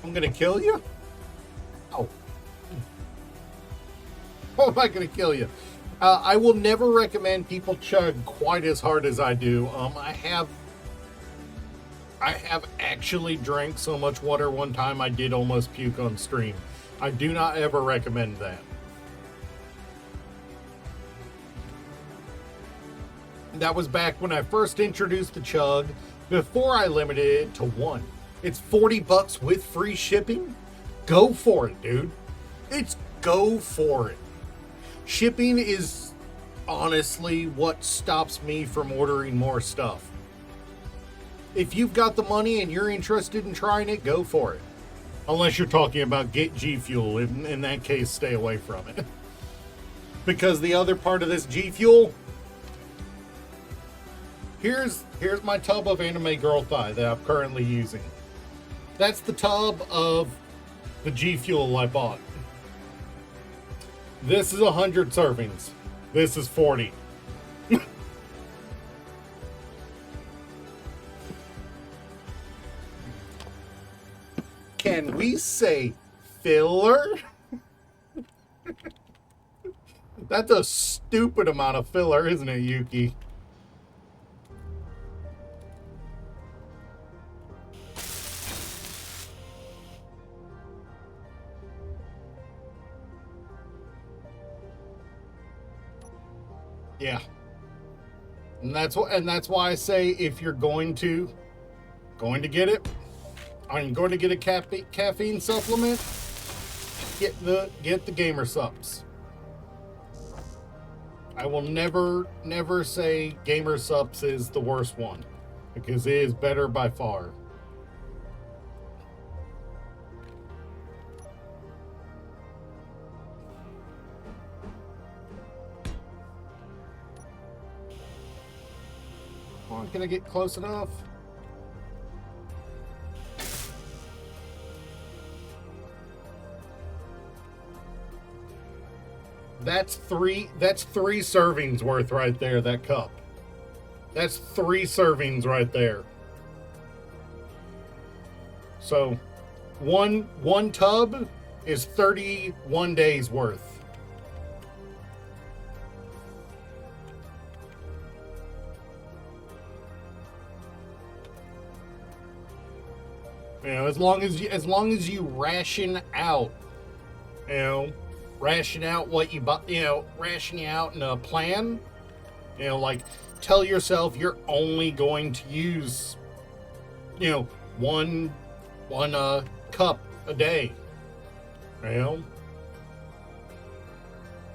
I'm gonna kill you? Oh. How am I gonna kill you? I will never recommend people chug quite as hard as I do. I have actually drank so much water one time I did almost puke on stream. I do not ever recommend that. That was back when I first introduced the chug, before I limited it to one. It's $40 with free shipping. Go for it, dude. Go for it. Shipping is honestly what stops me from ordering more stuff. If you've got the money and you're interested in trying it, go for it. Unless you're talking about G Fuel. In that case, stay away from it. Because the other part of this G Fuel, here's my tub of Anime Girl Thigh that I'm currently using. That's the tub of the G Fuel I bought. This is 100 servings. This is 40. Can we say filler? That's a stupid amount of filler, isn't it, Yuki? Yeah. And that's why I say if you're going to get it, I'm going to get a caffeine supplement, get the Gamer Supps. I will never say Gamer Supps is the worst one, because it is better by far. Come on, can I get close enough? That's three servings worth right there, that cup. That's 3 servings right there. So one tub is 31 days worth. You know, as long as you ration out, you know, ration out what you buy, you know, rationing out in a plan, you know, like tell yourself you're only going to use, you know, one cup a day, you know,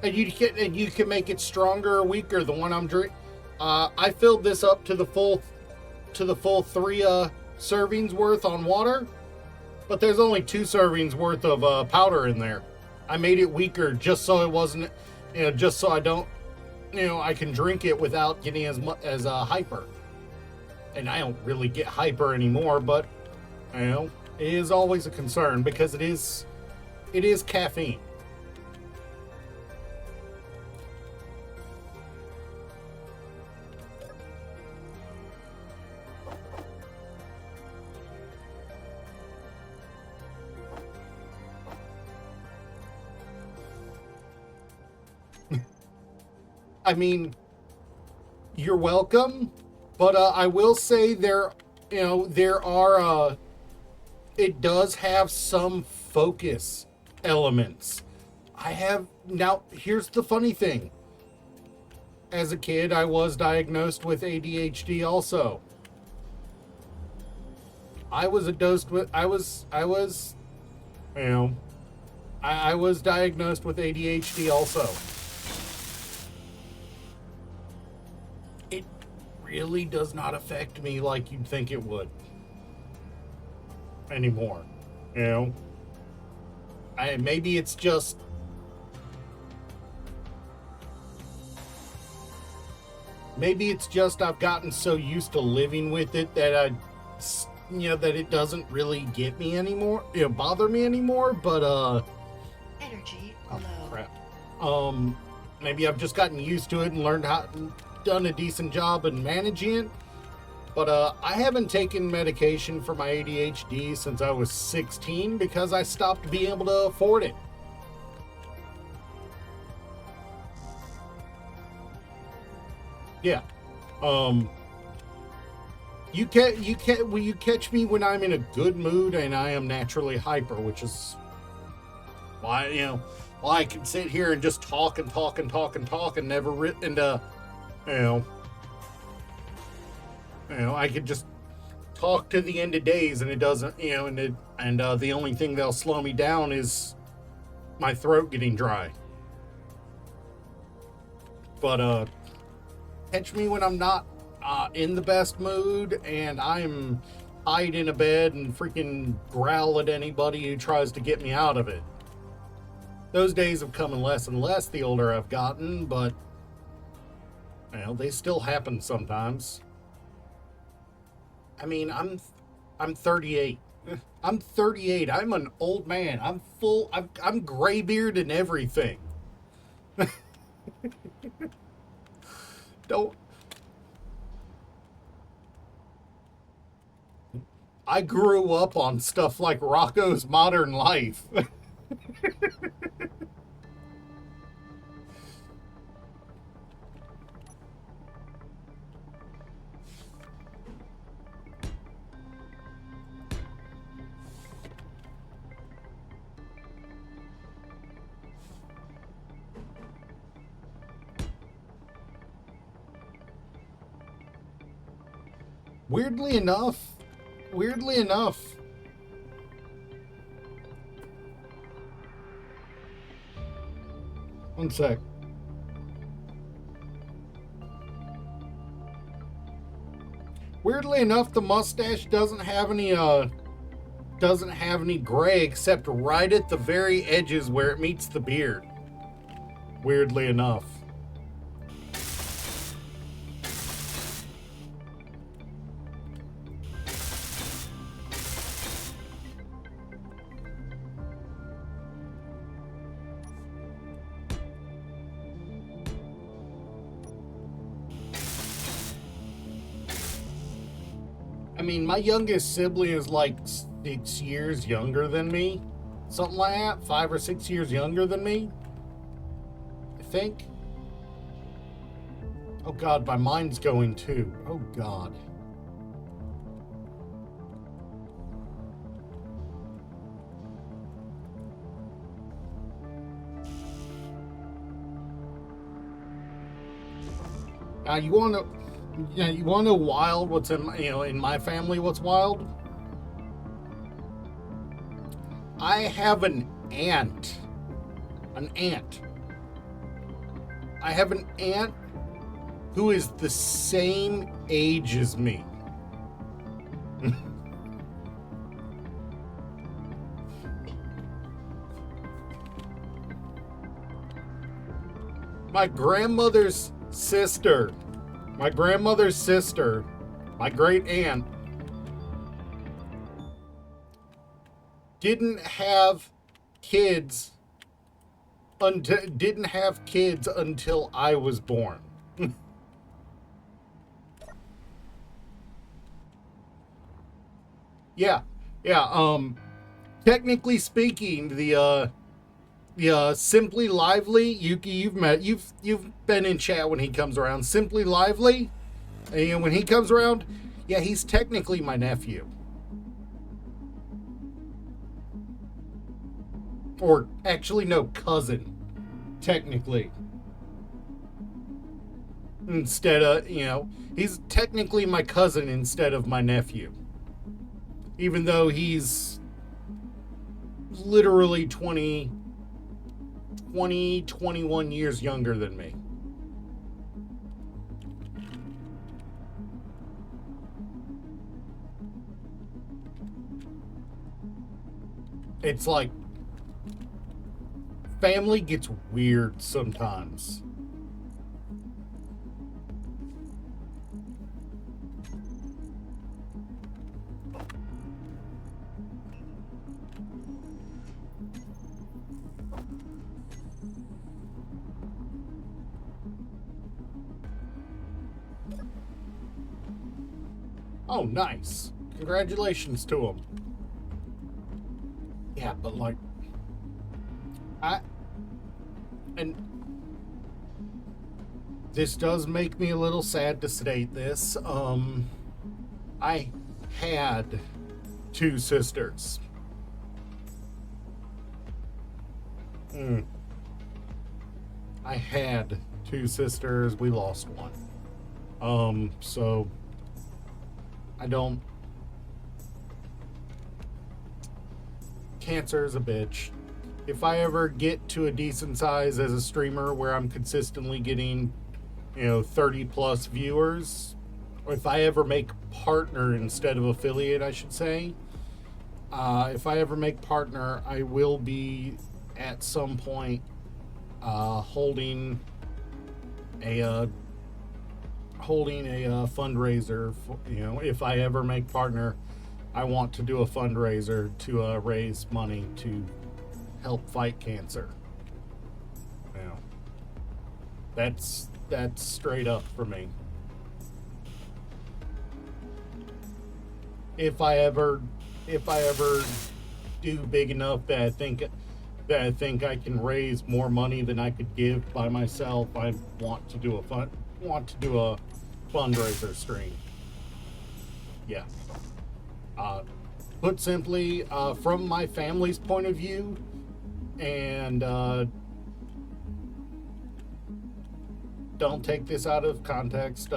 and you can make it stronger or weaker. The one I'm drinking, I filled this up to the full 3 servings worth on water, but there's only 2 servings worth of powder in there. I made it weaker just so it wasn't, you know, just so I don't, you know, I can drink it without getting as hyper. And I don't really get hyper anymore, but you know, it is always a concern because it is caffeine. I mean, you're welcome, but I will say there are, it does have some focus elements. Now, here's the funny thing. As a kid, I was diagnosed with ADHD also. I was diagnosed with ADHD also. It really does not affect me like you'd think it would. anymore. You know, maybe it's just I've gotten so used to living with it that that it doesn't really get me anymore, bother me anymore. But Energy oh low. crap. Maybe I've just gotten used to it and done a decent job in managing it. But I haven't taken medication for my ADHD since I was 16 because I stopped being able to afford it. Yeah. You catch me when I'm in a good mood and I am naturally hyper, which is why I can sit here and just talk and talk and talk and talk and never I could just talk to the end of days and it doesn't, the only thing that'll slow me down is my throat getting dry. But catch me when I'm not in the best mood and I'm hide in a bed and freaking growl at anybody who tries to get me out of it. Those days have come less and less the older I've gotten, but they still happen sometimes. I mean, I'm 38. I'm 38. I'm an old man. I'm graybeard and everything. I grew up on stuff like Rocko's Modern Life. Weirdly enough. One sec. Weirdly enough, the mustache doesn't have any gray except right at the very edges where it meets the beard. Weirdly enough. I mean, my youngest sibling is like 6 years younger than me. Something like that. 5 or 6 years younger than me. I think. Oh God, my mind's going too. Oh God. You want to know wild? What's in my family? What's wild? I have an aunt. I have an aunt who is the same age as me. My grandmother's sister, my great aunt, didn't have kids until I was born. Yeah. Technically speaking, the Simply Lively, you've been in chat when he comes around. Simply Lively, and when he comes around, yeah, he's technically my nephew. Or actually, no, cousin, technically. Instead of, he's technically my cousin instead of my nephew. Even though he's literally 21 years younger than me. It's like family gets weird sometimes. Oh, nice. Congratulations to him. Yeah, but like, and this does make me a little sad to state this. I had two sisters. I had two sisters. We lost one. So I don't. Cancer is a bitch. If I ever get to a decent size as a streamer where I'm consistently getting, 30 plus viewers, or if I ever make partner instead of affiliate, I should say, if I ever make partner, I will be at some point holding a fundraiser. If I ever make partner, I want to do a fundraiser to raise money to help fight cancer. That's straight up for me. If I ever do big enough that I think I can raise more money than I could give by myself, I want to do a fundraiser stream. Yeah. Put simply, from my family's point of view, and don't take this out of context,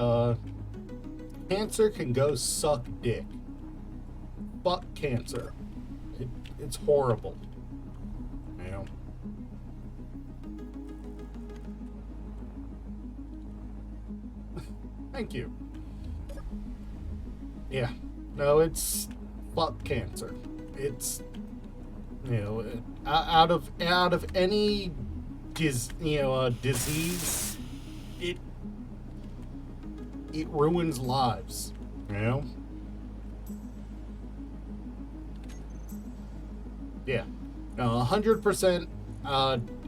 cancer can go suck dick. Fuck cancer. It's horrible. Thank you. Yeah. No, it's fuck cancer. It's out of any disease, it ruins lives. Yeah. 100%.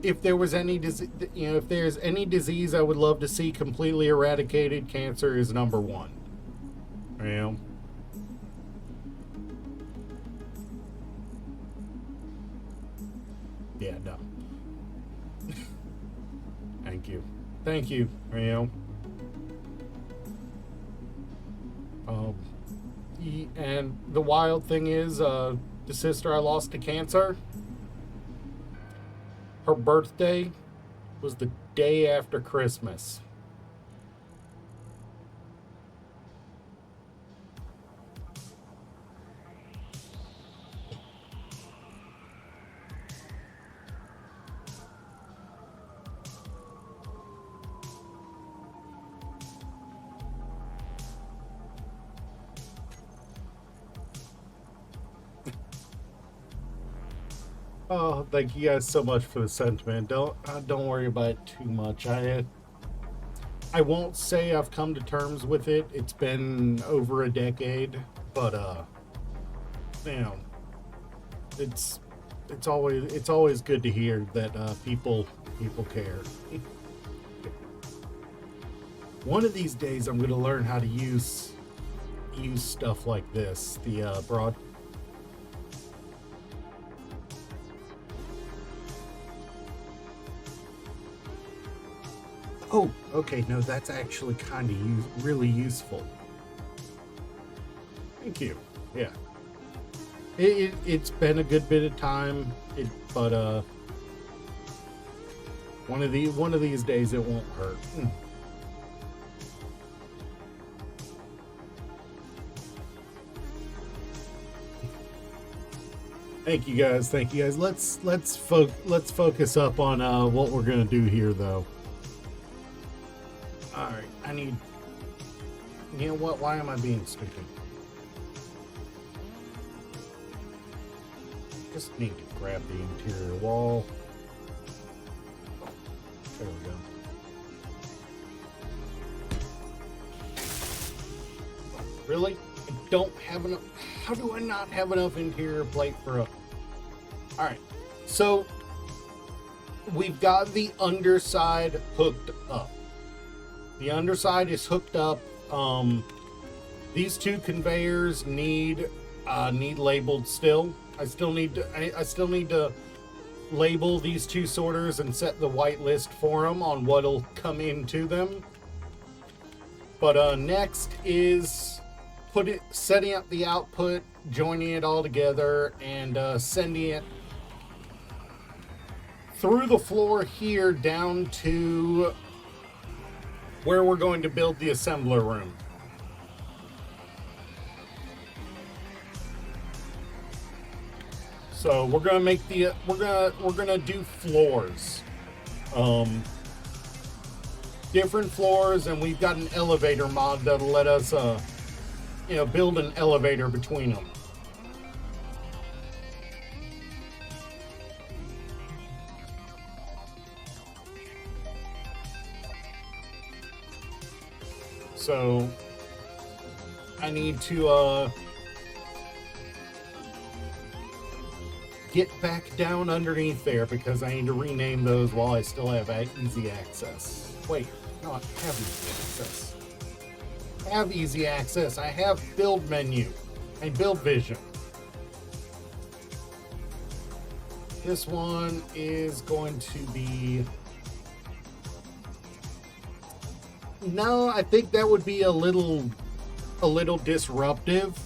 If there was any disease, if there's any disease I would love to see completely eradicated, cancer is number one. Yeah, no. Thank you. And the wild thing is, the sister I lost to cancer, her birthday was the day after Christmas. Oh, thank you guys so much for the sentiment. Don't worry about it too much. I won't say I've come to terms with it. It's been over a decade, but it's always good to hear that people care. One of these days, I'm going to learn how to use stuff like this. The broad. Oh, okay. No, that's actually kind of really useful. Thank you. Yeah. It's been a good bit of time, but one of these days it won't hurt. Thank you guys. Let's focus up on what we're gonna do here, though. All right, I need. You know what? Why am I being stupid? just need to grab the interior wall. There we go. Really? I don't have enough. How do I not have enough interior plate for a... Alright, so we've got the underside hooked up. The underside is hooked up. These two conveyors need labeled still. I still need to label these two sorters and set the white list for them on what'll come into them. But next is setting up the output, joining it all together, and sending it through the floor here down to where we're going to build the assembler room. So we're gonna make the we're gonna do floors, different floors, and we've got an elevator mod that'll let us build an elevator between them. So I need to get back down underneath there because I need to rename those while I still have easy access. Wait, no, I have easy access. I have easy access. I have build menu and build vision. This one is going to be... No, I think that would be a little disruptive.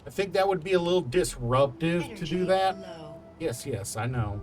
I think that would be a little disruptive to do that. Low. Yes, I know.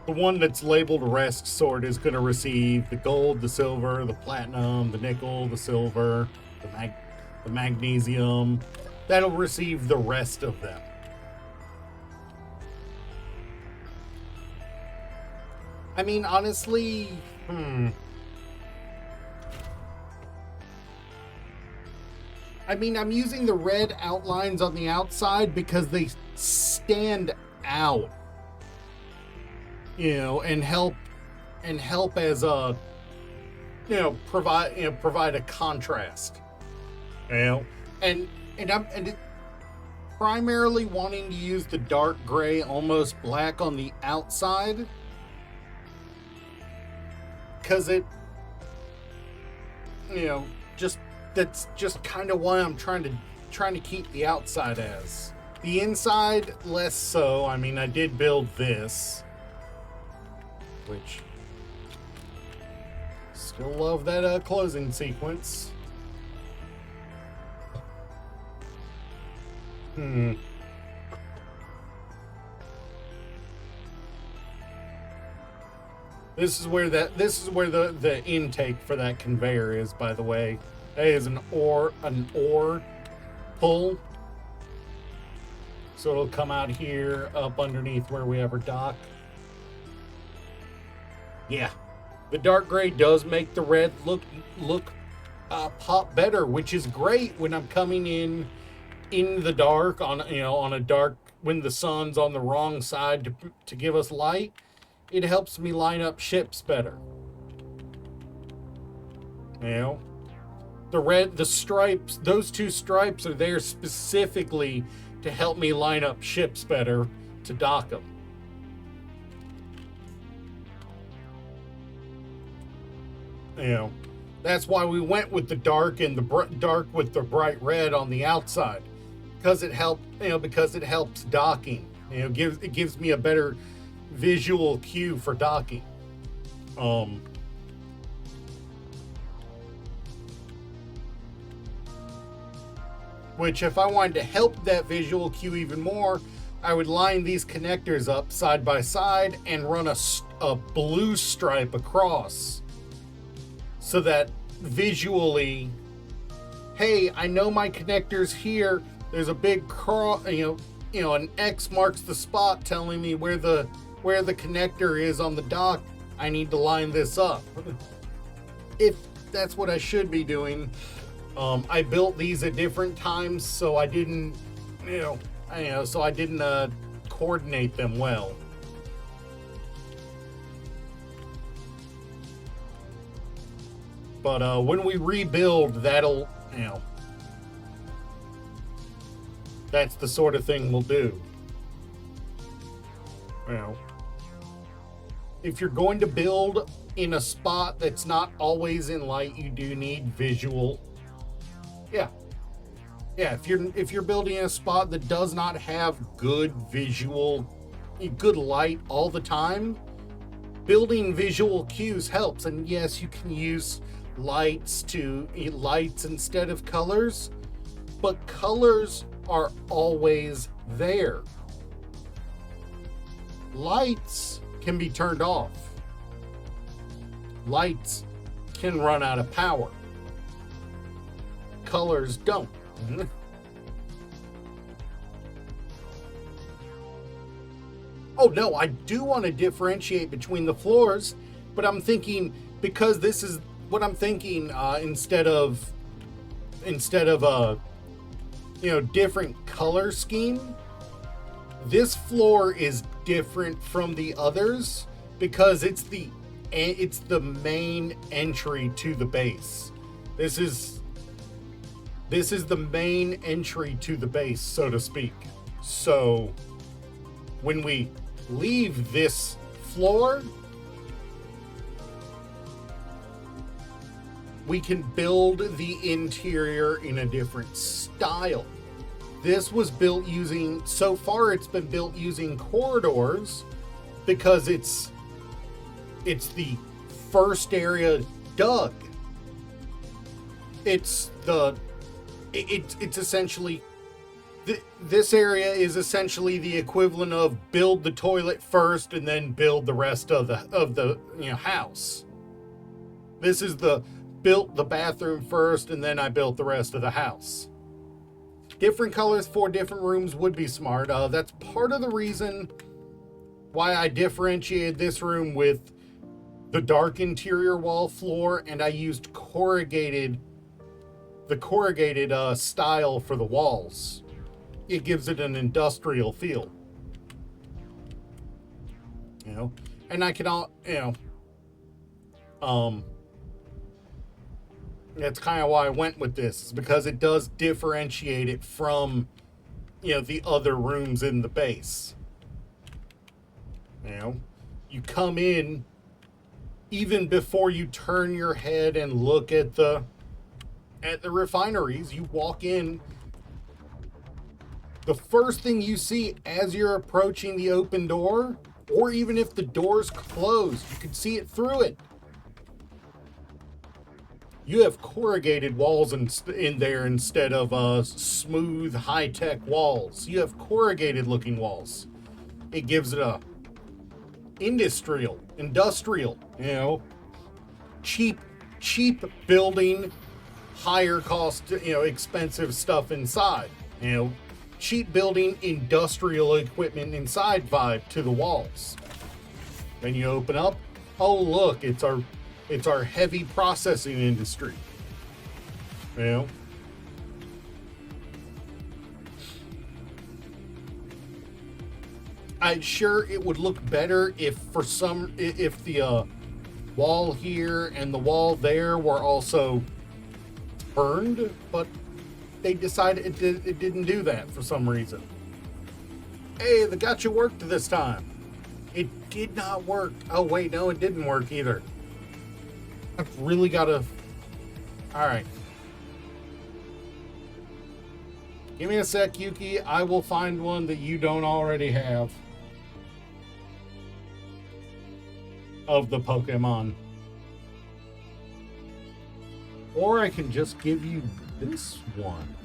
The one that's labeled rest sort is going to receive the gold, the silver, the platinum, the nickel, the silver, the magnesium. That'll receive the rest of them. I mean, honestly, I mean, I'm using the red outlines on the outside because they stand out. And help as a, provide a contrast. And I'm primarily wanting to use the dark gray, almost black on the outside, because that's just kind of why I'm trying to keep the outside as. The inside, less so. I mean, I did build this. Which, still love that closing sequence. This is where the intake for that conveyor is, by the way. That is an ore pull. So it'll come out here up underneath where we have our dock. Yeah, the dark gray does make the red look pop better, which is great when I'm coming in the dark on a dark, when the sun's on the wrong side to give us light. It helps me line up ships better. The stripes, those two stripes are there specifically to help me line up ships better to dock them. That's why we went with the dark and the dark with the bright red on the outside, because it helps docking. It gives me a better visual cue for docking. Which, if I wanted to help that visual cue even more, I would line these connectors up side by side and run a blue stripe across, so that visually, hey, I know my connector's here. There's a big cross, an X marks the spot telling me where the connector is on the dock. I need to line this up. If that's what I should be doing. I built these at different times, so I didn't, coordinate them well. But when we rebuild, that'll, that's the sort of thing we'll do. If you're going to build in a spot that's not always in light, you do need visual. Yeah, if you're building in a spot that does not have good light all the time, building visual cues helps. And yes, you can use lights instead of colors, but colors are always there. Lights can be turned off. Lights can run out of power. Colors don't. Oh no, I do want to differentiate between the floors, but I'm thinking, because this is what I'm thinking, instead of different color scheme, this floor is different from the others because it's the main entry to the base. This is the main entry to the base, so to speak. So when we leave this floor, we can build the interior in a different style. This was built using, so far it's been built using corridors because it's the first area dug. It's essentially, this area is essentially the equivalent of build the toilet first and then build the rest of the house. This is built the bathroom first and then I built the rest of the house. Different colors for different rooms would be smart. That's part of the reason why I differentiated this room with the dark interior wall floor, and I used the corrugated style for the walls. It gives it an industrial feel. And I can that's kind of why I went with this, is because it does differentiate it from, the other rooms in the base. You come in, even before you turn your head and look at the refineries, you walk in. The first thing you see as you're approaching the open door, or even if the door's closed, you can see it through it. You have corrugated walls in there instead of smooth, high-tech walls. You have corrugated looking walls. It gives it a industrial, cheap building, higher cost, expensive stuff inside. Cheap building, industrial equipment inside vibe to the walls. Then you open up, oh look, it's our heavy processing industry. I'm sure it would look better if the wall here and the wall there were also turned, but they decided it didn't do that for some reason. Hey, the gotcha worked this time. It did not work. Oh wait, no, it didn't work either. I've really got to... Alright. Give me a sec, Yuki. I will find one that you don't already have. Of the Pokemon. Or I can just give you this one.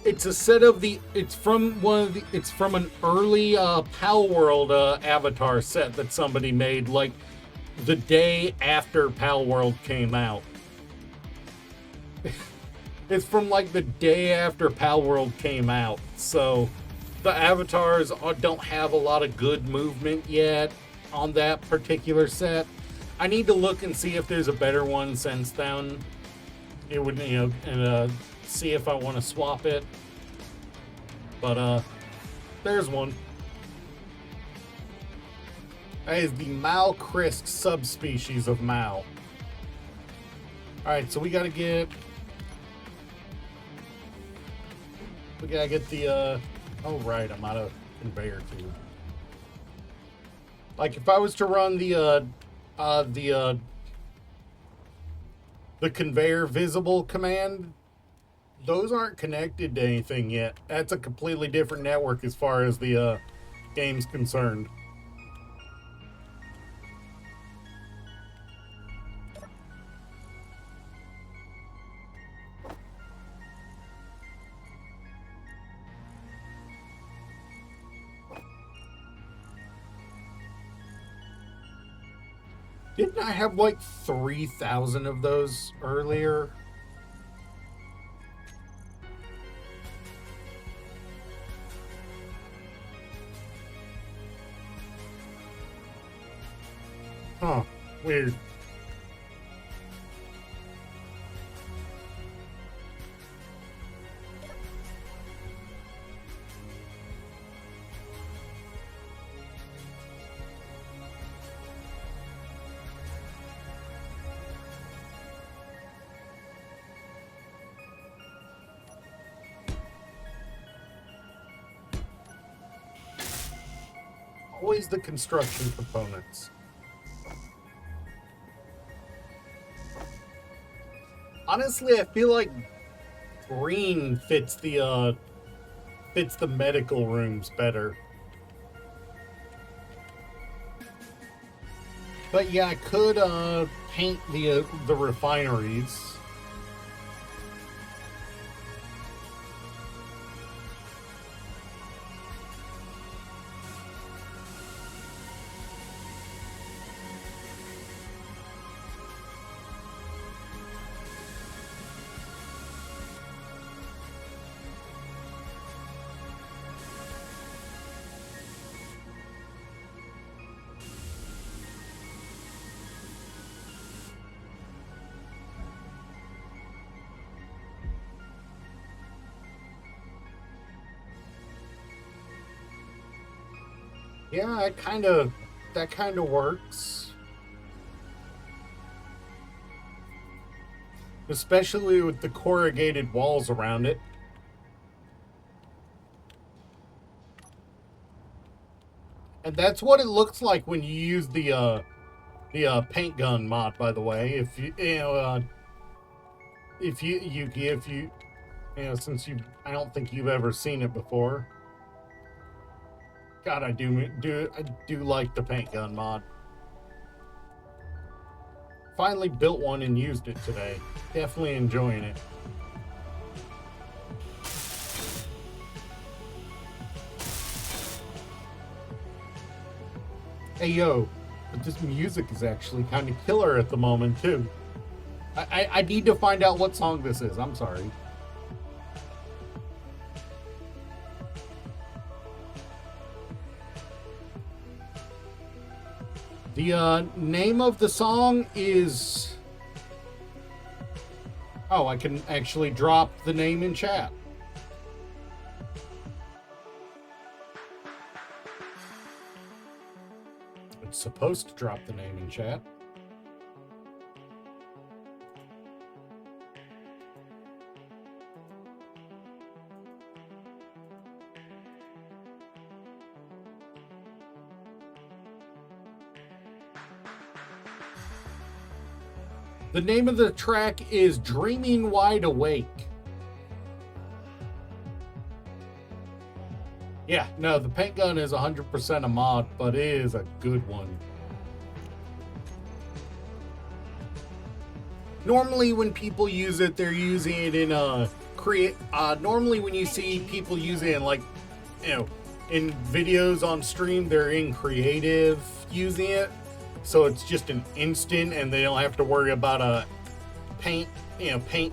It's a set of it's from an early Pal World Avatar set that somebody made like the day after Pal World came out. It's from like the day after Pal World came out. So the avatars don't have a lot of good movement yet on that particular set. I need to look and see if there's a better one since then. It would, and see if I want to swap it. But there's one. That is the Malcrist subspecies of Mal. Alright, so we gotta get the oh right, I'm out of conveyor tube. Like if I was to run the conveyor visible command, those aren't connected to anything yet. That's a completely different network as far as the game's concerned. Didn't I have like 3,000 of those earlier? Huh, weird. Always the construction components. Honestly, I feel like green fits the medical rooms better. But yeah, I could paint the refineries. Yeah, that kind of works. Especially with the corrugated walls around it. And that's what it looks like when you use the paint gun mod, by the way. If you since I don't think you've ever seen it before. God, I do like the paint gun mod. Finally built one and used it today. Definitely enjoying it. Hey yo, but this music is actually kind of killer at the moment too. I need to find out what song this is. I'm sorry. The name of the song is... Oh, I can actually drop the name in chat. It's supposed to drop the name in chat. The name of the track is Dreaming Wide Awake. Yeah, no, the paint gun is 100% a mod, but it is a good one. Normally when people use it, they're using it in normally when you see people use it in, like, you know, in videos on stream, they're in creative using it. So it's just an instant and they don't have to worry about paint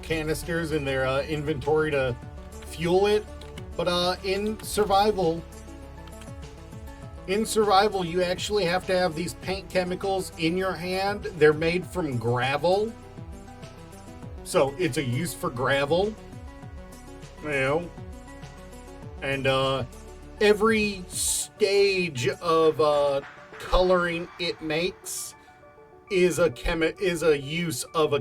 canisters in their inventory to fuel it. But in survival, you actually have to have these paint chemicals in your hand. They're made from gravel. So it's a use for gravel. You know. And every stage of coloring it makes is a use of a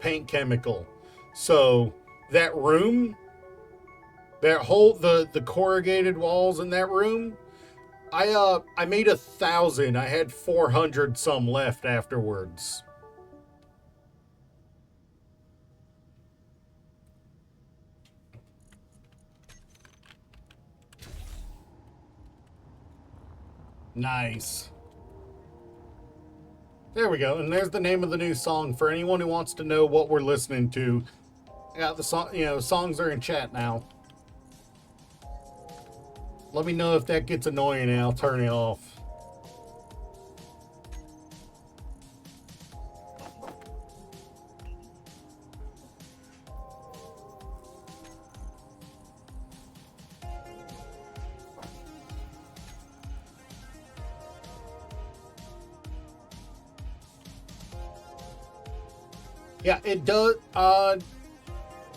paint chemical. So that room, that whole the corrugated walls in that room, I made 1,000. I had 400 some left afterwards. Nice. There we go. And there's the name of the new song for anyone who wants to know what we're listening to. Yeah, the song, songs are in chat now. Let me know if that gets annoying and I'll turn it off. Yeah, it does.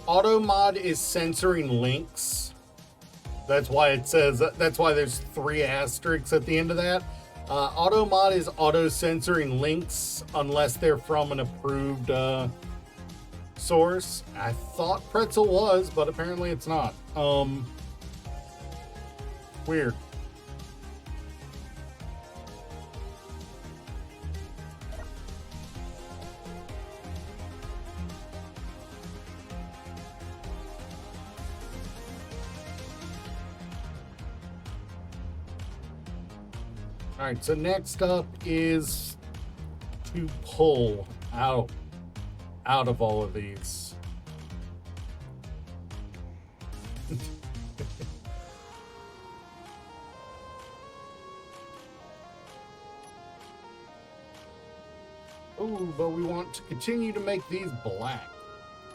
Automod is censoring links. That's why it says, that's why there's 3 asterisks at the end of that. Automod is auto-censoring links unless they're from an approved source. I thought Pretzel was, but apparently it's not. Weird. All right, so next up is to pull out of all of these. Oh, but we want to continue to make these black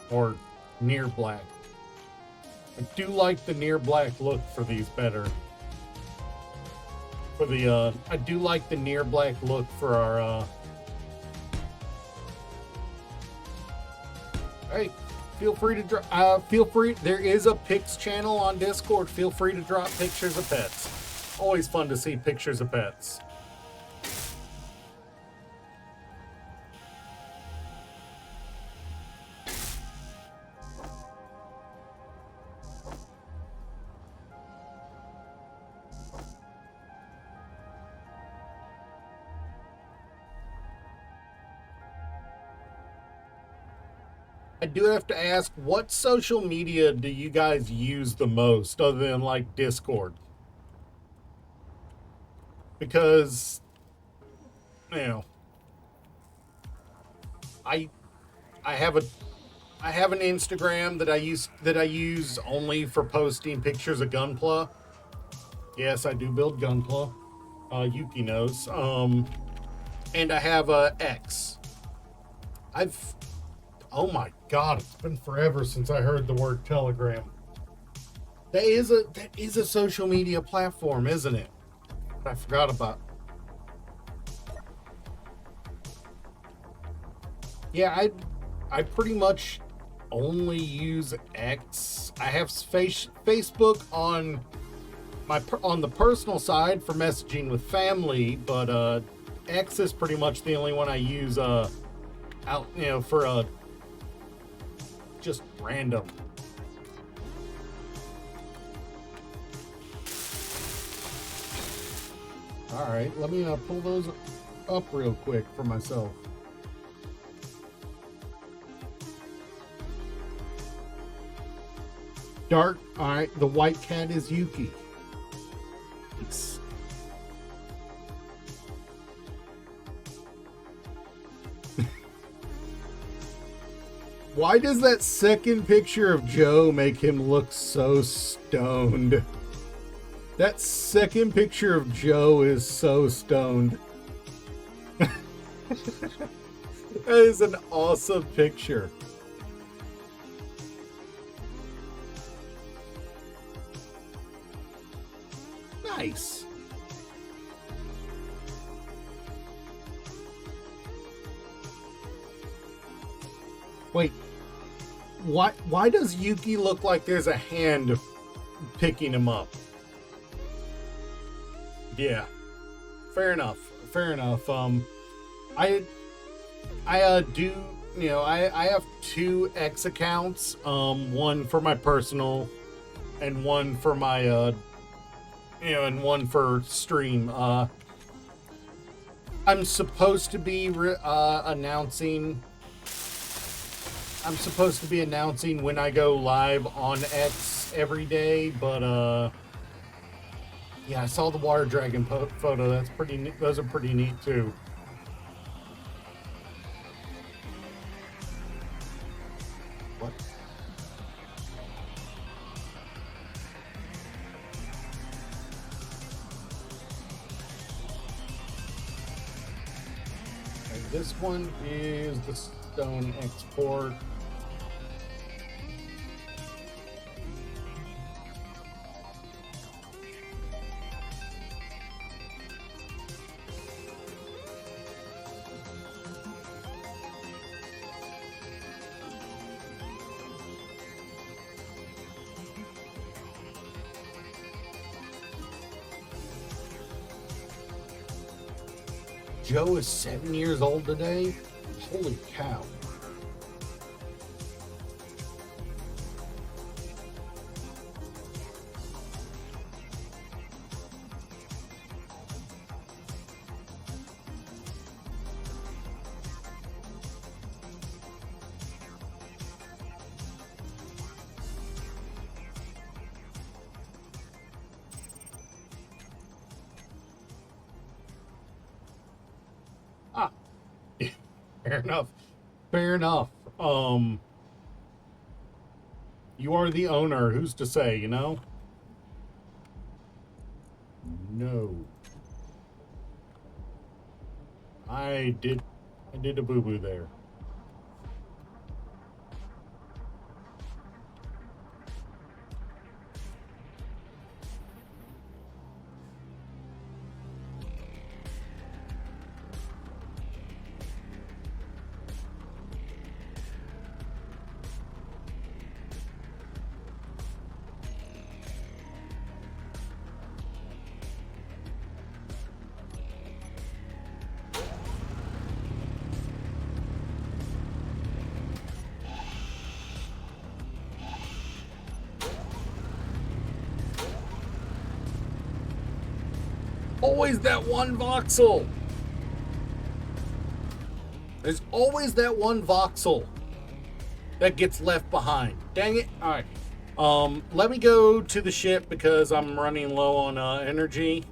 or near black. I do like the near black look for these better. For the I do like the near black look for our hey, feel free to there is a pics channel on Discord. Feel free to drop pictures of pets. Always fun to see pictures of pets. I do have to ask, what social media do you guys use the most other than like Discord? Because, I have an Instagram that I use only for posting pictures of Gunpla. Yes, I do build Gunpla. Yuki knows. And I have a X. Oh my God, it's been forever since I heard the word Telegram. That is a social media platform, isn't it? I forgot about. Yeah, I pretty much only use X. I have Facebook on the personal side for messaging with family, but X is pretty much the only one I use for just random. All right, let me pull those up real quick for myself. Dark. All right. The white cat is Yuki. Nice. Why does that second picture of Joe make him look so stoned? That second picture of Joe is so stoned. That is an awesome picture. Nice. Wait. Why does Yuki look like there's a hand picking him up? Yeah. Fair enough. Fair enough. I do, you know, I have two X accounts. One for my personal and one for my you know, and one for stream. I'm supposed to be announcing when I go live on X every day, but yeah, I saw the water dragon photo. That's pretty neat. Those are pretty neat too. What? Okay, this one is the stone export. Joe is 7 years old today? Holy cow. Ah, fair enough. Fair enough. You are the owner. Who's to say, you know? No. I did a boo-boo there. Always that one voxel. There's always that one voxel that gets left behind. Dang it. All right. Let me go to the ship because I'm running low on energy.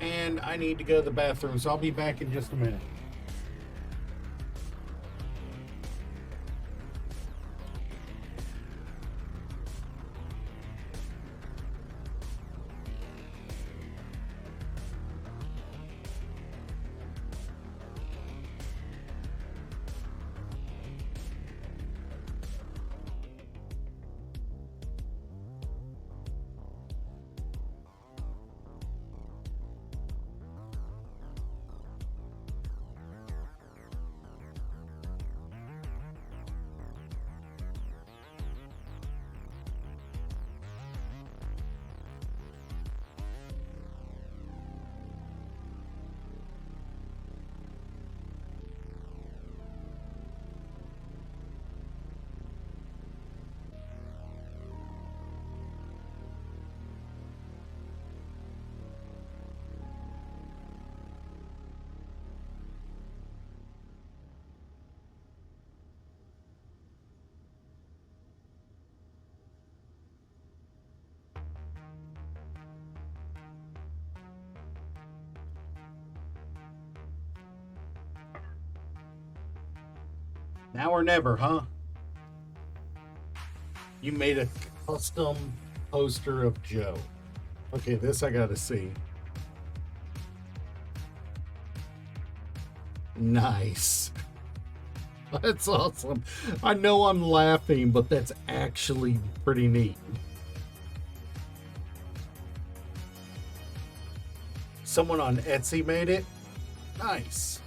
And I need to go to the bathroom, so I'll be back in just a minute. Now or never, huh? You made a custom poster of Joe. Okay, this I gotta see. Nice. That's awesome. I know I'm laughing, but that's actually pretty neat. Someone on Etsy made it? Nice.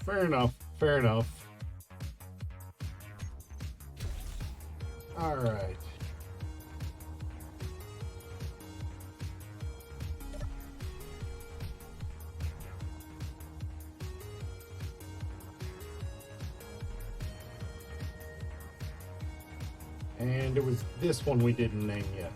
Fair enough. Fair enough. All right. And it was this one we didn't name yet.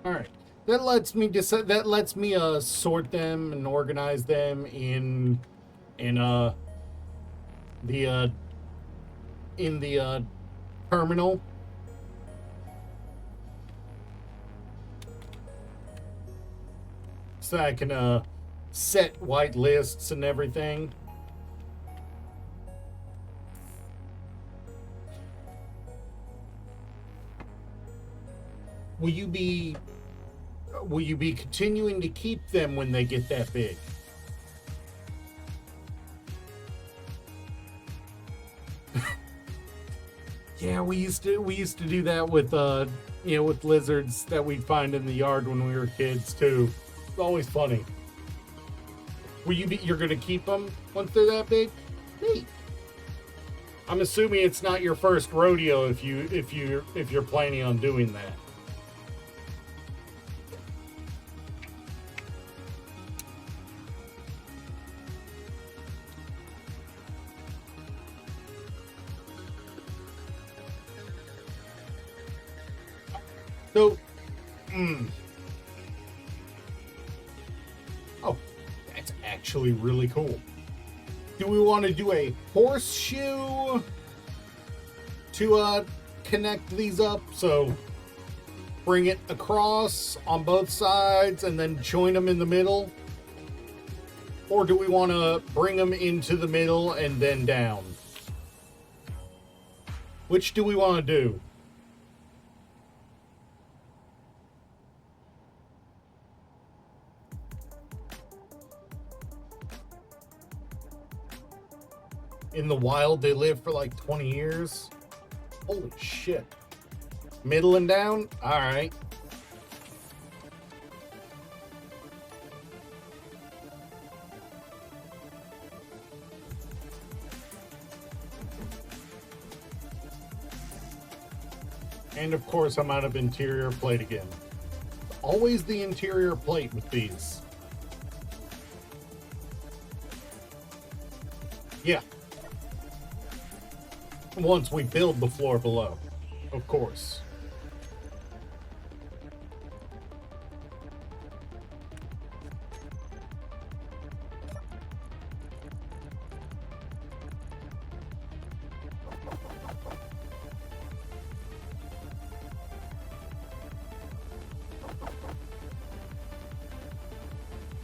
All right. That lets me decide. That lets me sort them and organize them in the in the terminal. So I can set white lists and everything. Will you be continuing to keep them when they get that big? Yeah, we used to do that with with lizards that we'd find in the yard when we were kids too. It's always funny. You're gonna keep them once they're that big? Neat. I'm assuming it's not your first rodeo if you're planning on doing that. So, oh, that's actually really cool. Do we want to do a horseshoe to connect these up? So, bring it across on both sides and then join them in the middle? Or do we want to bring them into the middle and then down? Which do we want to do? In the wild, they live for like 20 years. Holy shit. Middle and down? Alright. And of course, I'm out of interior plate again. Always the interior plate with these. Yeah. Once we build the floor below, of course.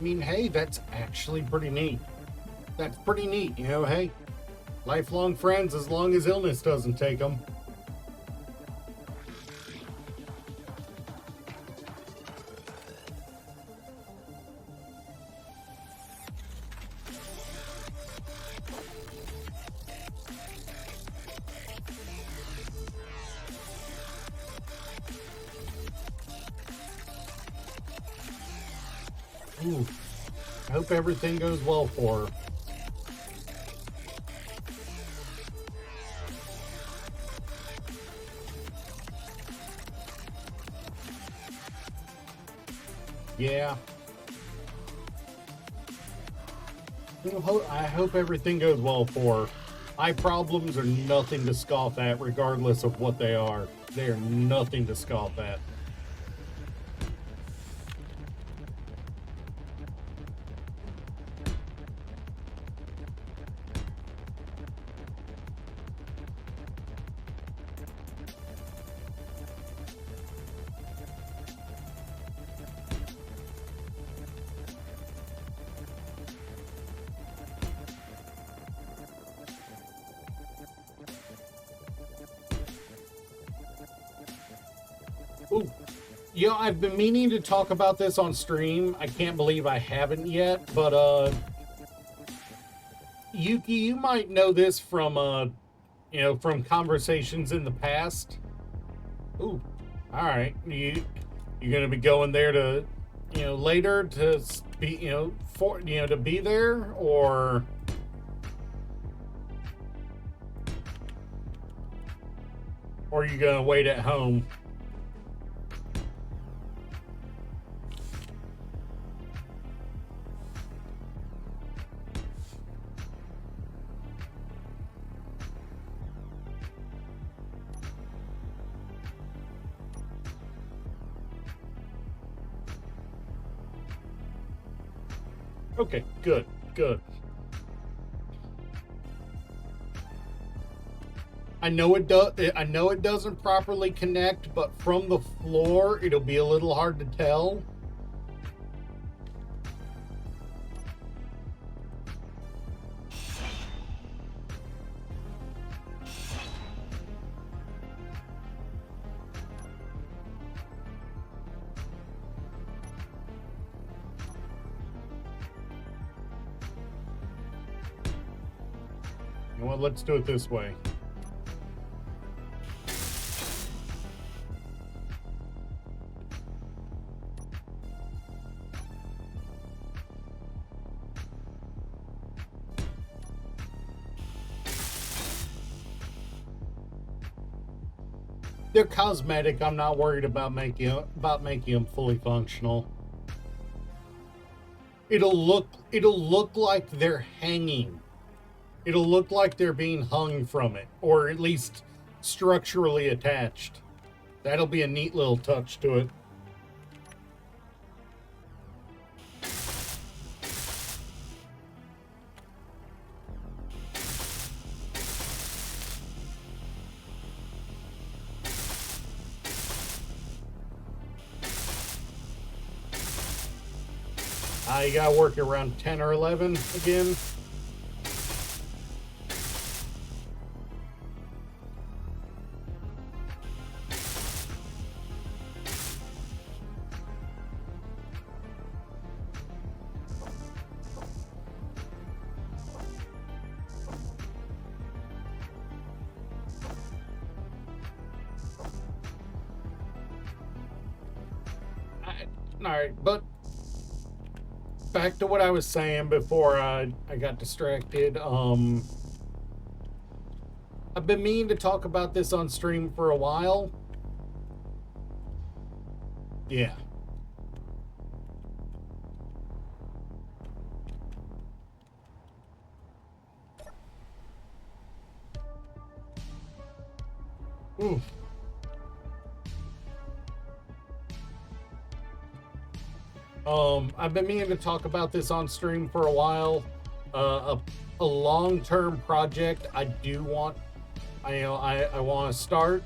I mean, hey, that's actually pretty neat. That's pretty neat, hey. Lifelong friends as long as illness doesn't take them. Ooh, I hope everything goes well for her. Yeah. I hope everything goes well for her. Eye problems are nothing to scoff at, regardless of what they are. They are nothing to scoff at. Ooh. You know, I've been meaning to talk about this on stream. I can't believe I haven't yet, but Yuki, you might know this from from conversations in the past. Ooh. All right. You're going to be going there to, later to be, to be there, or are you going to wait at home? Okay, good, good. I know it does. I know it doesn't properly connect, but from the floor, it'll be a little hard to tell. You know what? Let's do it this way. They're cosmetic. I'm not worried about making them fully functional. It'll look like they're hanging. It'll look like they're being hung from it, or at least structurally attached. That'll be a neat little touch to it. You gotta work around 10 or 11 again. All right, but back to what I was saying before I got distracted. I've been meaning to talk about this on stream for a while. Yeah. Oof. I've been meaning to talk about this on stream for a while. A long-term project I do want. I want to start.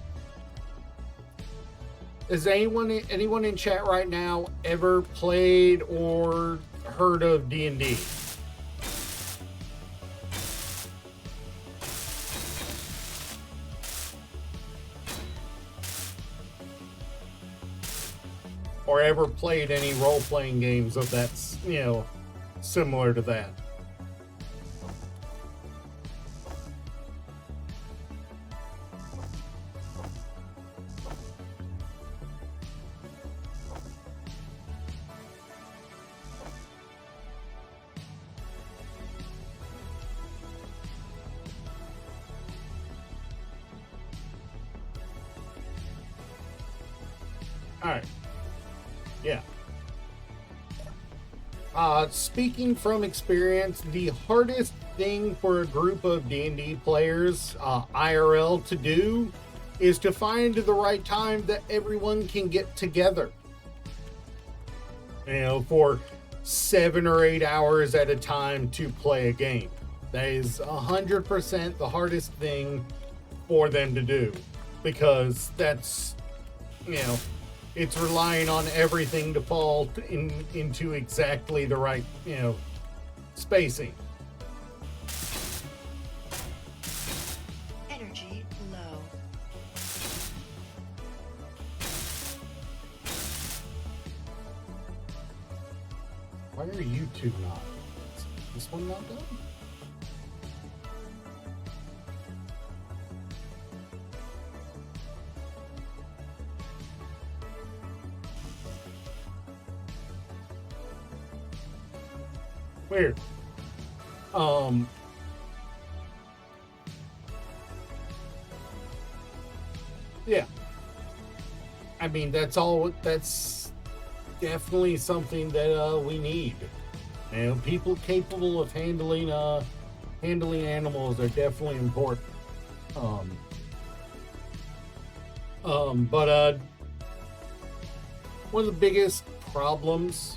Has anyone in chat right now ever played or heard of D&D? Or ever played any role-playing games of that, similar to that? All right. Yeah. Speaking from experience, the hardest thing for a group of D&D players, IRL, to do is to find the right time that everyone can get together. For 7 or 8 hours at a time to play a game. That is 100% the hardest thing for them to do, because that's, it's relying on everything to fall into exactly the right, spacing. Energy low. Why are you two not? Is this one not done? Weird. Yeah. I mean, that's definitely something that we need. People capable of handling animals are definitely important. But one of the biggest problems,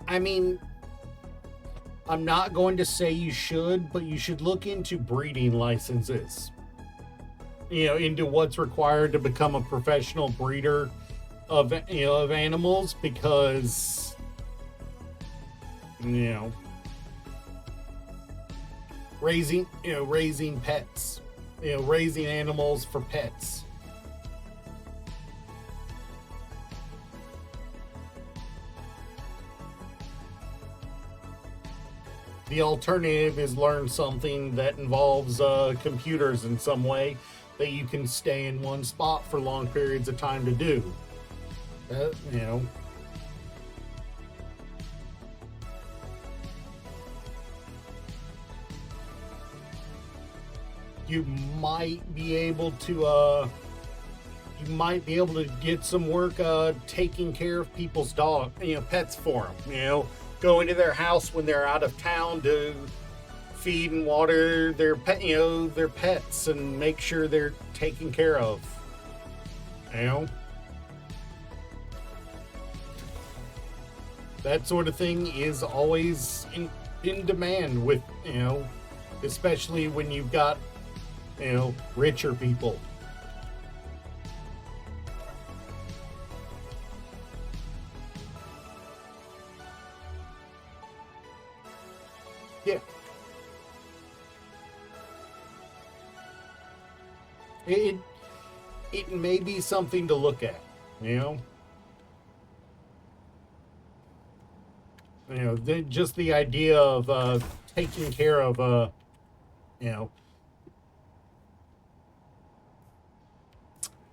I mean, I'm not going to say you should, but you should look into breeding licenses. Into what's required to become a professional breeder of animals, because raising pets, raising animals for pets. The alternative is learn something that involves computers in some way that you can stay in one spot for long periods of time to do. You might be able to get some work taking care of people's pets for them. Go into their house when they're out of town to feed and water their pets and make sure they're taken care of. That sort of thing is always in demand with, especially when you've got, richer people. Yeah. It may be something to look at, just the idea of taking care of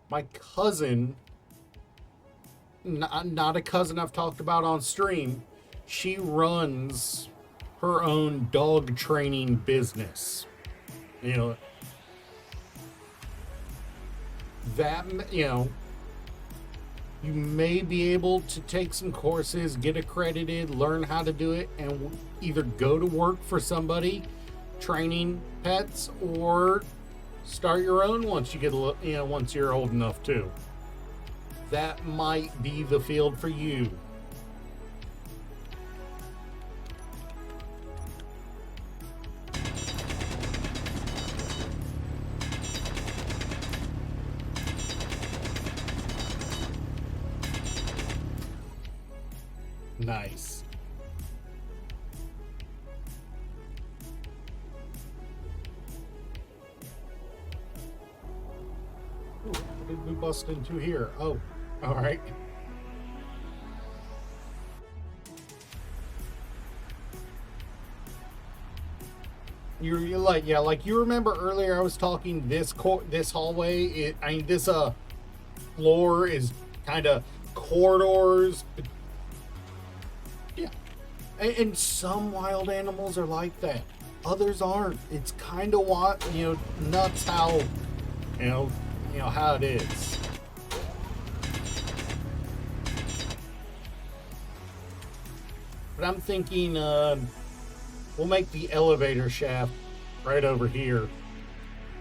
my cousin, not a cousin I've talked about on stream. She runs her own dog training business. That, you may be able to take some courses, get accredited, learn how to do it, and either go to work for somebody training pets, or start your own once you get once you're old enough to. That might be the field for you. Nice. Ooh, what did we bust into here? Oh, all right. You're like, yeah, like you remember earlier I was talking this hallway. This floor is kind of corridors. Yeah, and some wild animals are like that. Others aren't. It's kind of nuts how how it is. But I'm thinking we'll make the elevator shaft right over here,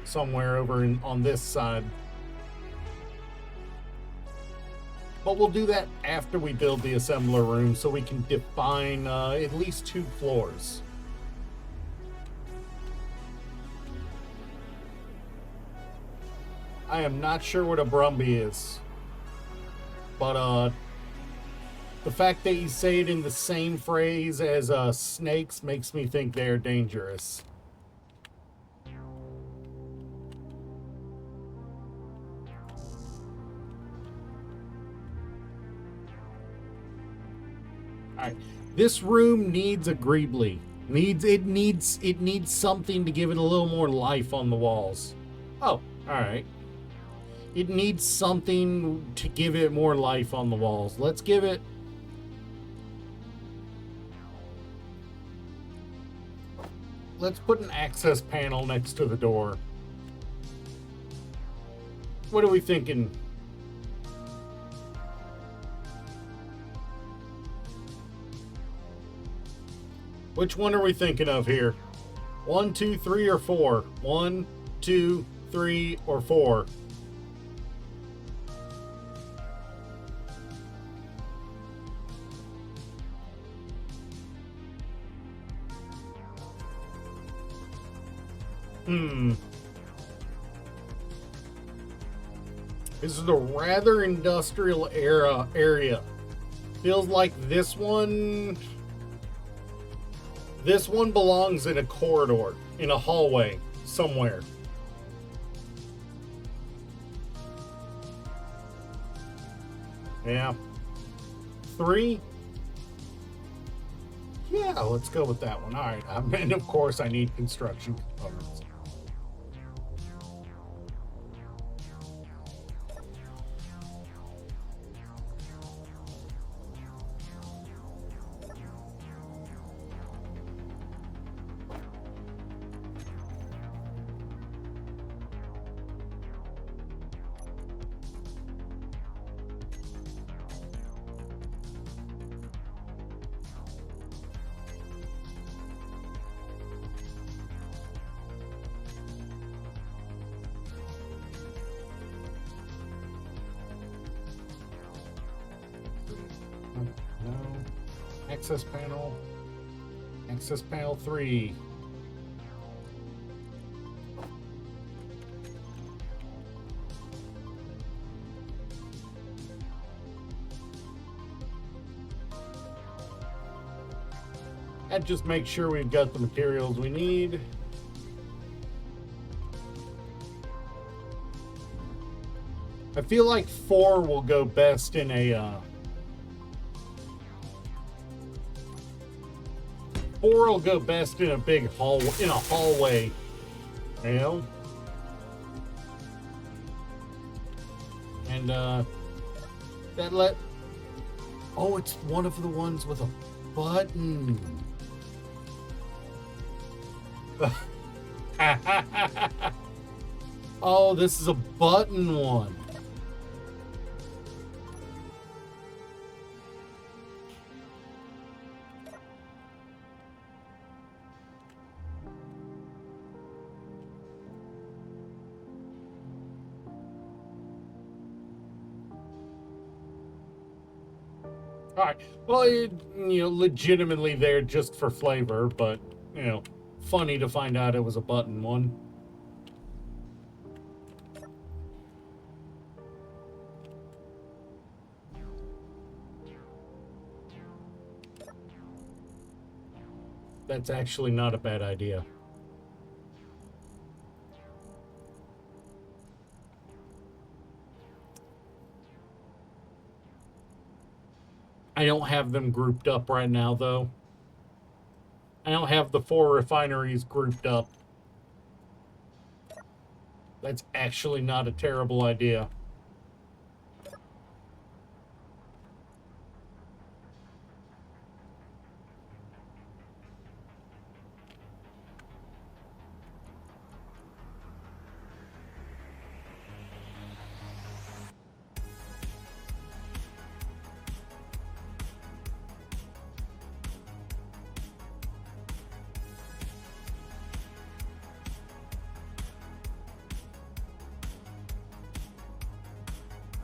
somewhere over on this side. But we'll do that after we build the assembler room so we can define at least 2 floors. I am not sure what a Brumby is, but the fact that you say it in the same phrase as snakes makes me think they're dangerous. Alright. This room needs a Greebly. It needs something to give it a little more life on the walls. Oh, alright. It needs something to give it more life on the walls. Let's give it... Let's put an access panel next to the door. What are we thinking? Which one are we thinking of here? 1, 2, 3, or 4? 1, 2, 3, or 4? This is a rather industrial area. Feels like this one belongs in a corridor, in a hallway somewhere. Yeah. 3? Yeah, let's go with that one. All right. And of course I need construction components. No. Access panel. Access panel 3. That just makes sure we've got the materials we need. I feel like 4 will go best in a 4 will go best in a big hallway, you know? And oh, it's one of the ones with a button. Oh, this is a button one. All right. Well, legitimately there just for flavor, but, funny to find out it was a button one. That's actually not a bad idea. I don't have them grouped up right now, though. I don't have the 4 refineries grouped up. That's actually not a terrible idea.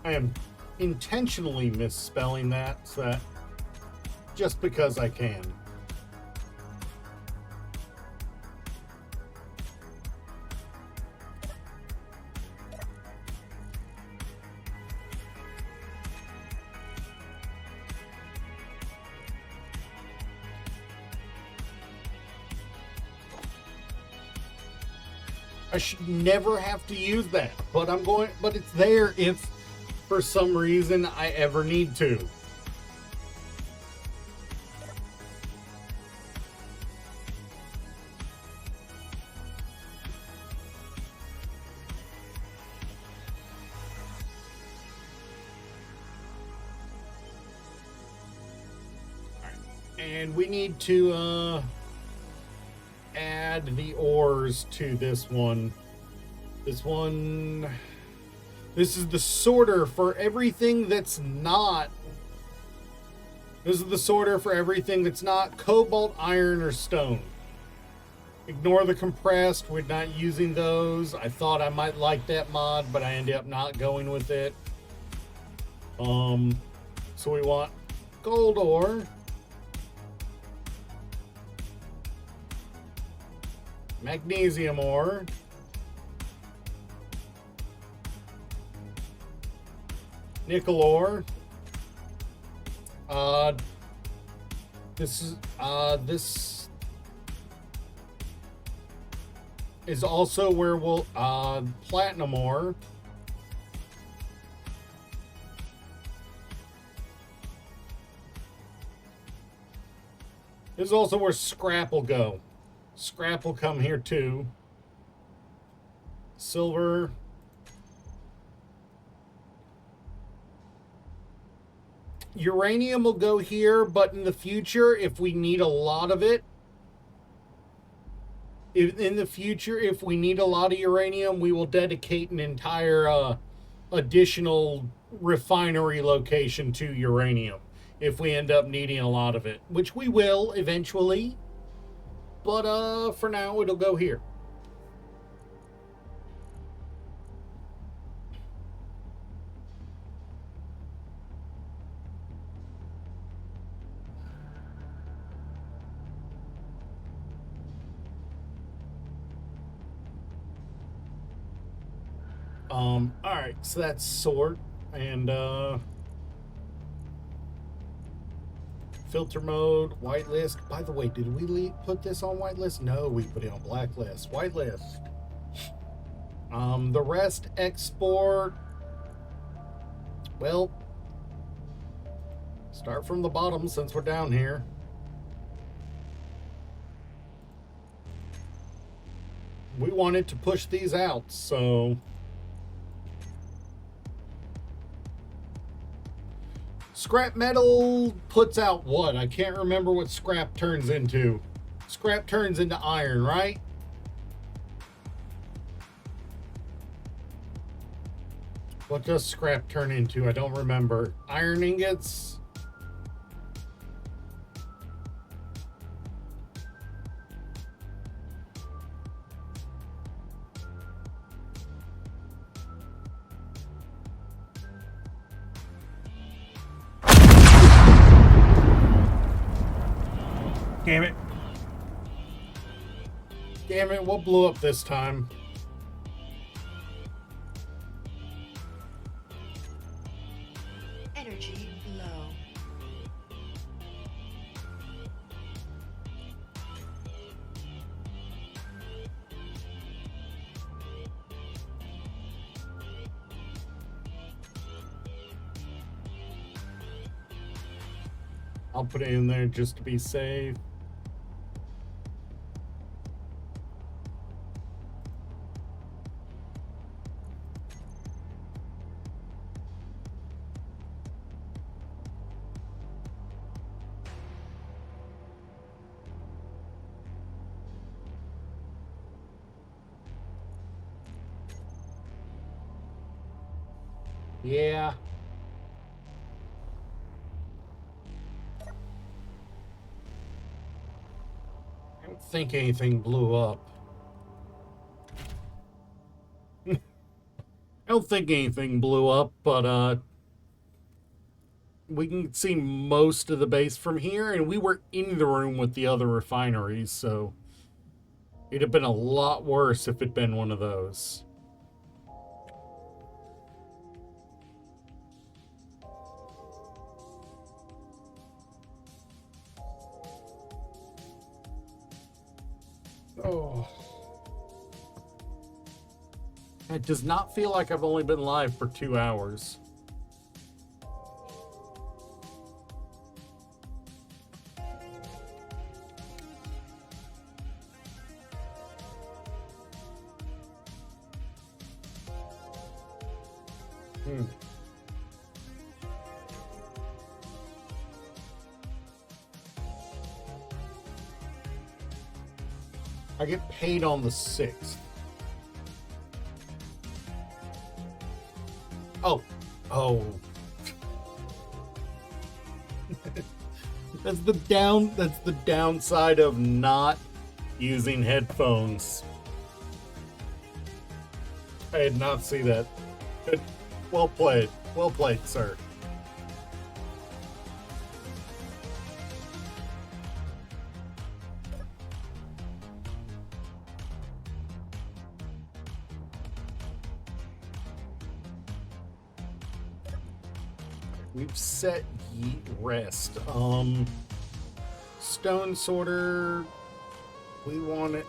I am intentionally misspelling that, so that just because I can. I should never have to use that, but but it's there if for some reason I ever need to. And we need to add the ores to this one. This is the sorter for everything that's not. This is the sorter for everything that's not cobalt, iron, or stone. Ignore the compressed. We're not using those. I thought I might like that mod, but I ended up not going with it. So we want gold ore. Magnesium ore. Nickel ore. This is also where we'll platinum ore. This is also where scrap will go. Scrap will come here too. Silver. Uranium will go here, but in the future, if we need a lot of it, if we need a lot of uranium, we will dedicate an entire additional refinery location to uranium if we end up needing a lot of it, which we will eventually. But for now, it'll go here. All right, so that's sort and filter mode, whitelist. By the way, did we put this on whitelist? No, we put it on blacklist. Whitelist. The rest export. Well, start from the bottom since we're down here. We wanted to push these out, so scrap metal puts out what? I can't remember what scrap turns into. Scrap turns into iron, right? What does scrap turn into? I don't remember. Iron ingots? Damn it. Damn it, what blew up this time? Energy low. I'll put it in there just to be safe. Yeah. I don't think anything blew up. I don't think anything blew up, but we can see most of the base from here, and we were in the room with the other refineries, so it'd have been a lot worse if it'd been one of those. Oh. It does not feel like I've only been live for 2 hours. I get paid on the 6th. Oh. That's the downside of not using headphones. I did not see that. Good. Well played. Well played, sir. We've set Yeet Rest. Stone Sorter. We want a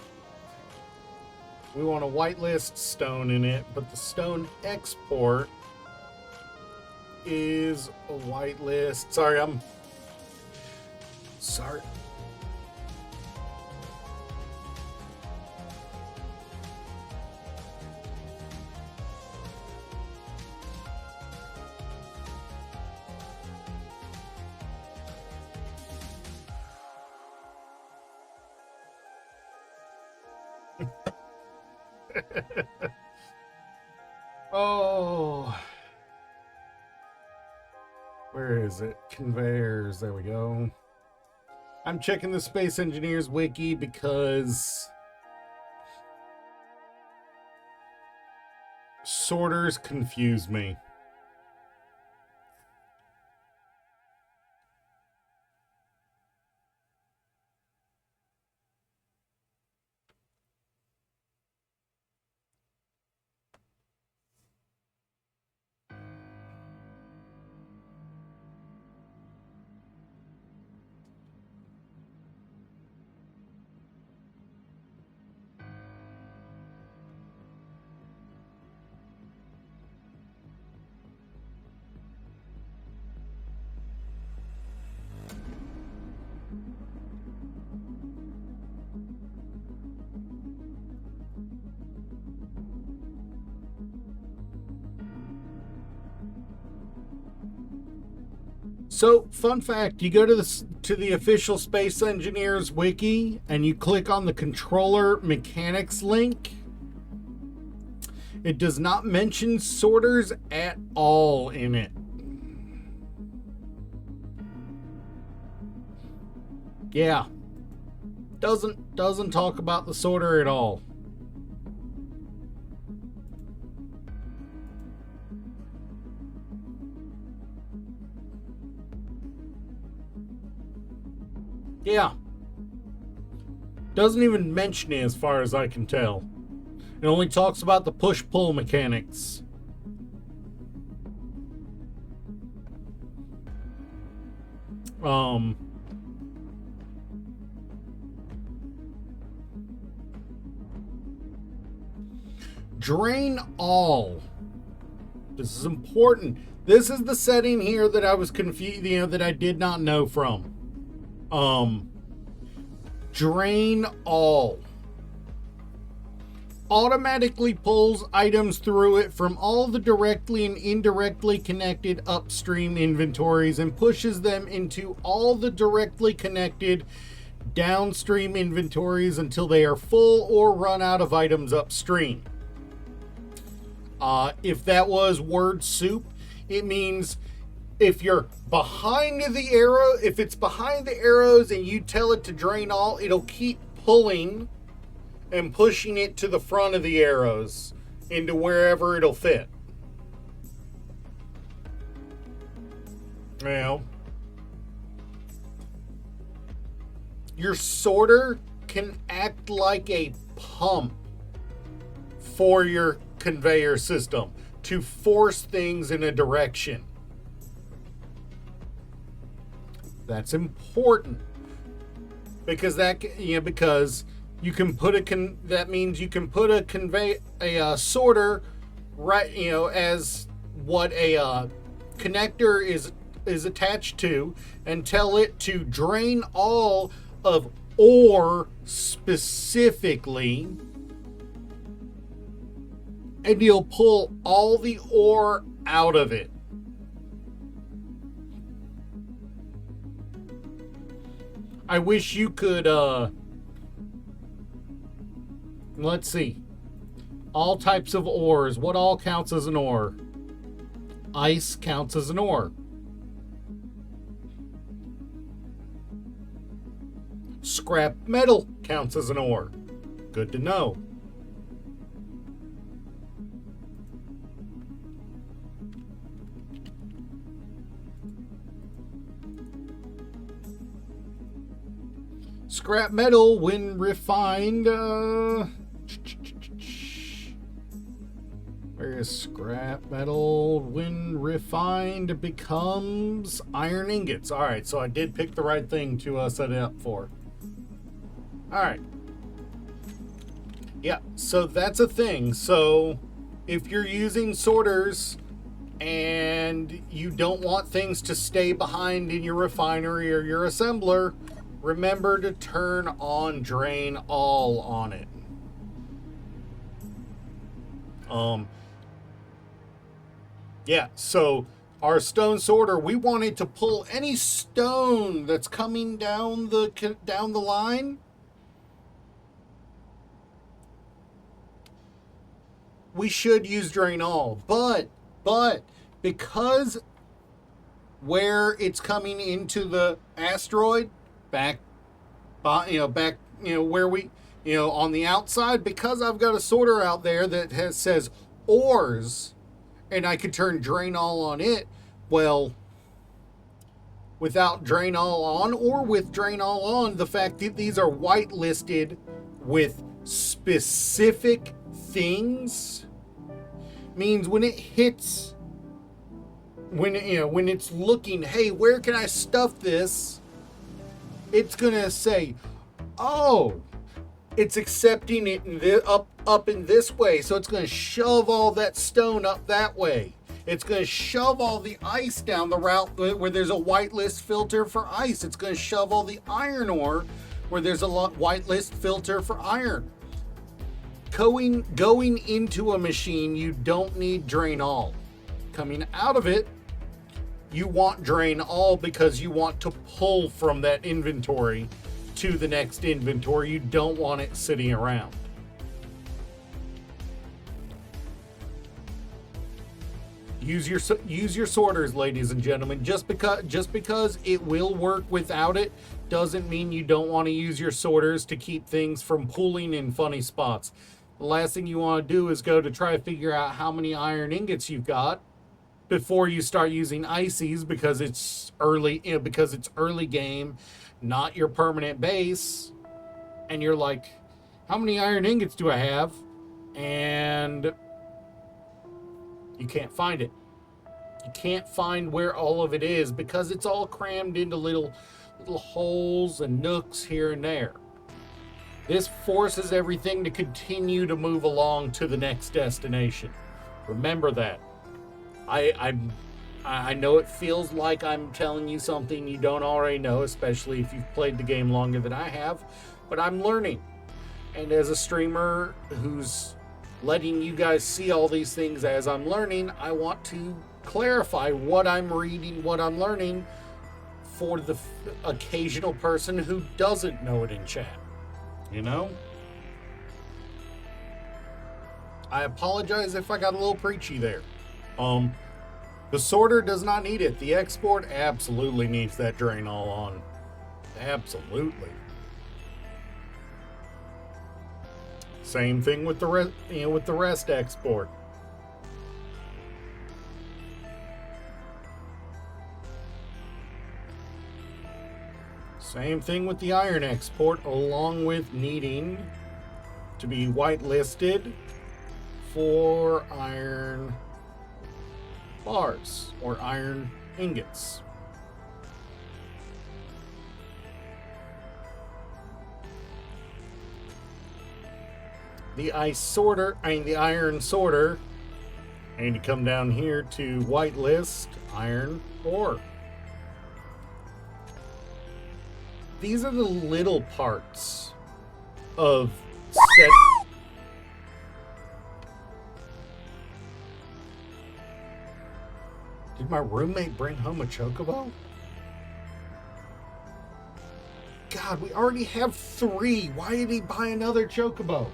whitelist stone in it, but the stone export is a whitelist. Sorry. Oh. Where is it? Conveyors. There we go. I'm checking the Space Engineers wiki because sorters confuse me. So, fun fact, you go to the official Space Engineers wiki and you click on the controller mechanics link. It does not mention sorters at all in it. Yeah. Doesn't talk about the sorter at all. Yeah. Doesn't even mention it as far as I can tell. It only talks about the push-pull mechanics. Drain all. This is important. This is the setting here that I was confused, that I did not know from. Drain all. Automatically pulls items through it from all the directly and indirectly connected upstream inventories and pushes them into all the directly connected downstream inventories until they are full or run out of items upstream. If that was word soup, it means if you're behind the arrow, if it's behind the arrows and you tell it to drain all, it'll keep pulling and pushing it to the front of the arrows into wherever it'll fit. Well, your sorter can act like a pump for your conveyor system to force things in a direction. That's important because because you can put that means you can put a sorter right, as what a connector is attached to, and tell it to drain all of ore specifically, and you'll pull all the ore out of it. I wish you could, let's see. All types of ores. What all counts as an ore? Ice counts as an ore. Scrap metal counts as an ore. Good to know. Scrap metal, when refined, where is scrap metal? When refined, becomes iron ingots. All right, so I did pick the right thing to set it up for. All right. Yeah, so that's a thing. So if you're using sorters and you don't want things to stay behind in your refinery or your assembler, remember to turn on drain all on it. Yeah, so our stone sorter, we wanted to pull any stone that's coming down the line. We should use drain all, but because where it's coming into the asteroid, back where we, on the outside, because I've got a sorter out there that says ores, and I could turn drain all on it. Well, without drain all on or with drain all on, the fact that these are whitelisted with specific things means when it hits, when it's looking, hey, where can I stuff this? It's gonna say, oh, it's accepting it in up in this way, so it's gonna shove all that stone up that way. It's gonna shove all the ice down the route where there's a whitelist filter for ice. It's gonna shove all the iron ore where there's a whitelist filter for iron. Going into a machine, you don't need drain all. Coming out of it, you want drain all because you want to pull from that inventory to the next inventory. You don't want it sitting around. Use your sorters, ladies and gentlemen. Just because it will work without it doesn't mean you don't want to use your sorters to keep things from pooling in funny spots. The last thing you want to do is go to try to figure out how many iron ingots you've got before you start using ices, because it's early game, not your permanent base, and you're like, how many iron ingots do I have? And you can't find it. You can't find where all of it is because it's all crammed into little holes and nooks here and there. This forces everything to continue to move along to the next destination. Remember that. I know it feels like I'm telling you something you don't already know, especially if you've played the game longer than I have, but I'm learning. And as a streamer who's letting you guys see all these things as I'm learning, I want to clarify what I'm reading, what I'm learning, for the occasional person who doesn't know it in chat. I apologize if I got a little preachy there. The sorter does not need it. The export absolutely needs that drain all on. Absolutely. Same thing with the rest, with the rest export. Same thing with the iron export, along with needing to be whitelisted for iron bars or iron ingots. The iron sorter, I need to come down here to whitelist iron ore. These are the little parts of set. Did my roommate bring home a chocobo? God, we already have 3. Why did he buy another chocobo?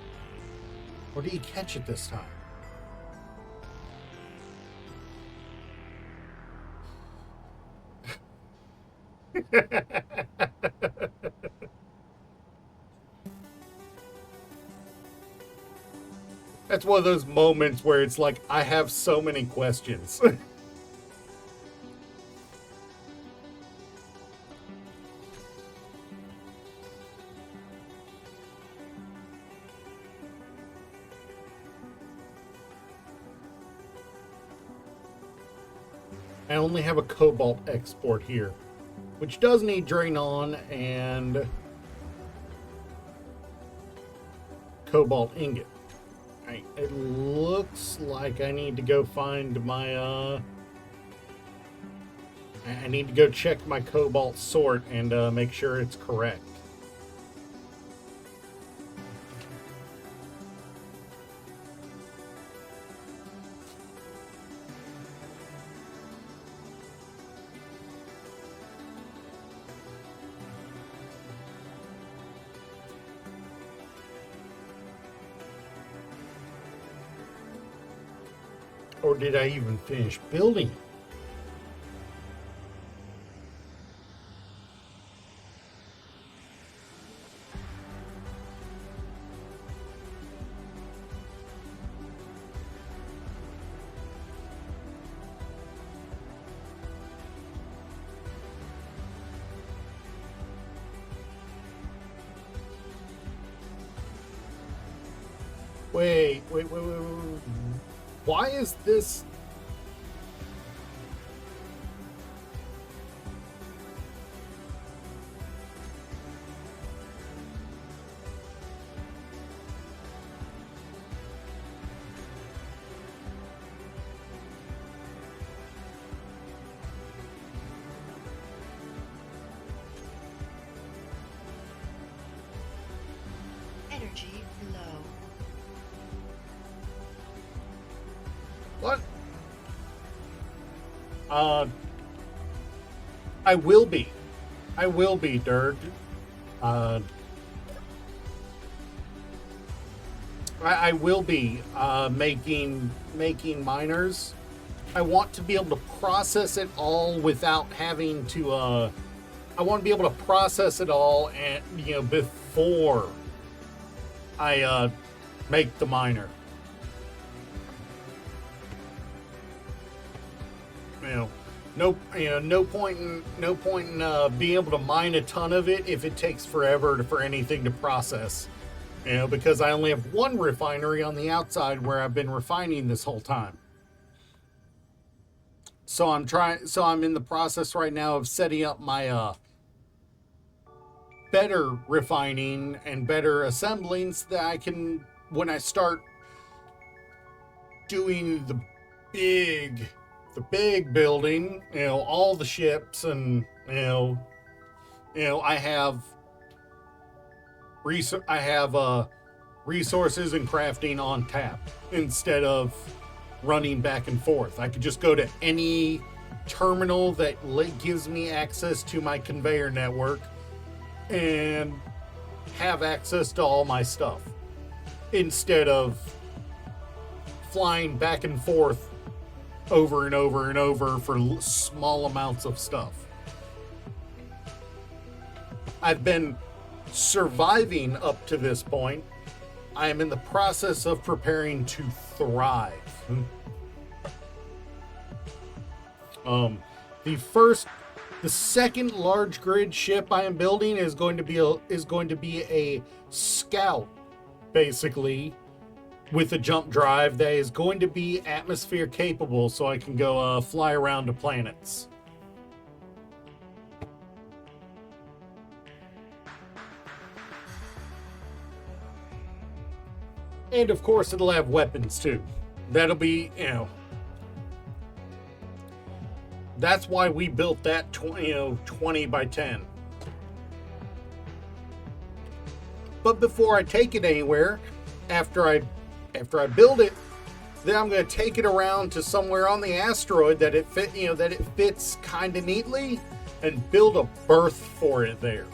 Or did he catch it this time? That's one of those moments where it's like, I have so many questions. I only have a cobalt export here, which does need drain on and cobalt ingot. Right, it looks like I need to go find my I need to go check my cobalt sort and make sure it's correct. Or did I even finish building it? Wait. Why is this? Energy low. What? I will be. Dirk. I will be making miners. I want to be able to process it all without having to. I want to be able to process it all, and before I make the miner. No point in being able to mine a ton of it if it takes forever for anything to process. Because I only have one refinery on the outside where I've been refining this whole time. So I'm in the process right now of setting up my better refining and better assembling so that I can, when I start doing the big building, all the ships, and I have resources and crafting on tap instead of running back and forth. I could just go to any terminal that gives me access to my conveyor network and have access to all my stuff instead of flying back and forth over and over and over for small amounts of stuff. I've been surviving up to this point. I am in the process of preparing to thrive. The The second large grid ship I am building is going to be a scout, basically, with a jump drive that is going to be atmosphere capable, so I can go fly around to planets. And of course, it'll have weapons too. That'll be, that's why we built that 20 by 10. But before I take it anywhere, after I build it, then I'm going to take it around to somewhere on the asteroid that it fits kind of neatly, and build a berth for it there.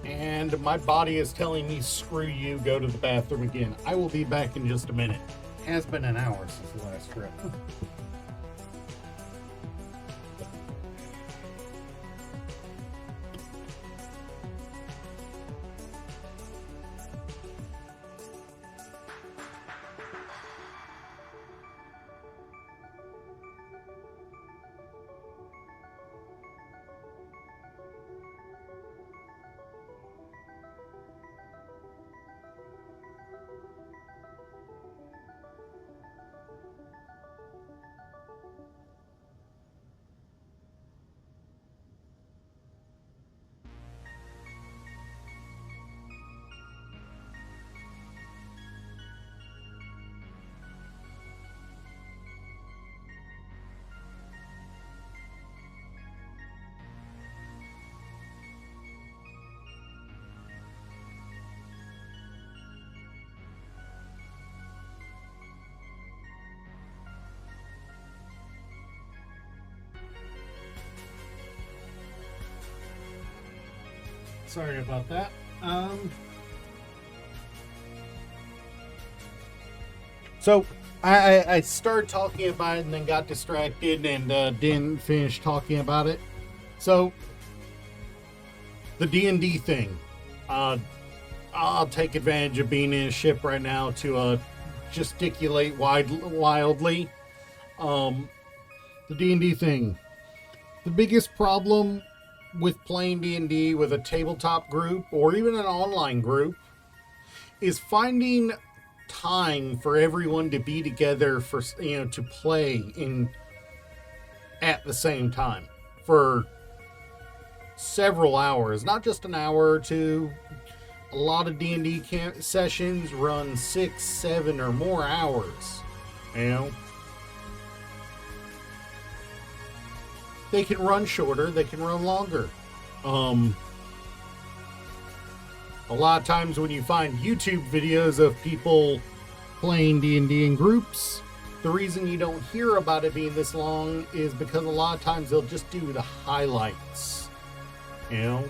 And my body is telling me, screw you, go to the bathroom again. I will be back in just a minute. Has been an hour since the last trip. Sorry about that. So I started talking about it and then got distracted and didn't finish talking about it. So the D&D thing. I'll take advantage of being in a ship right now to gesticulate wildly. The D&D thing. The biggest problem with playing D&D with a tabletop group or even an online group is finding time for everyone to be together for to play in at the same time for several hours, not just an hour or two. A lot of D&D sessions run 6, 7 or more hours. They can run shorter, they can run longer. A lot of times when you find YouTube videos of people playing D&D in groups, the reason you don't hear about it being this long is because a lot of times they'll just do the highlights. And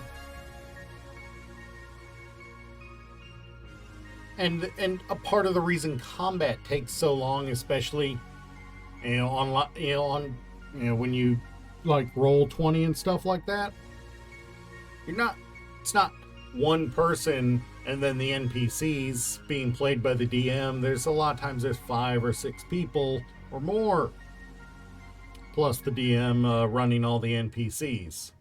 a part of the reason combat takes so long, especially on when you like Roll20 and stuff like that, it's not one person and then the NPCs being played by the DM. There's a lot of times there's 5 or 6 people or more, plus the DM running all the NPCs.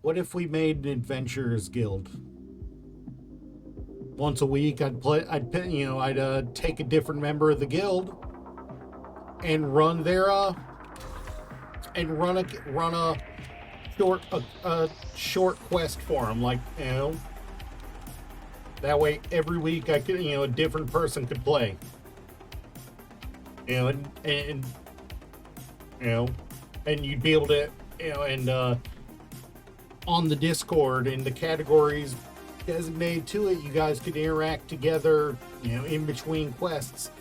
What if we made an adventurers guild? Once a week, I'd take a different member of the guild and run a short quest for them, that way every week I could, a different person could play, and you'd be able to, on the Discord, in the categories designated to it, you guys could interact together, in between quests.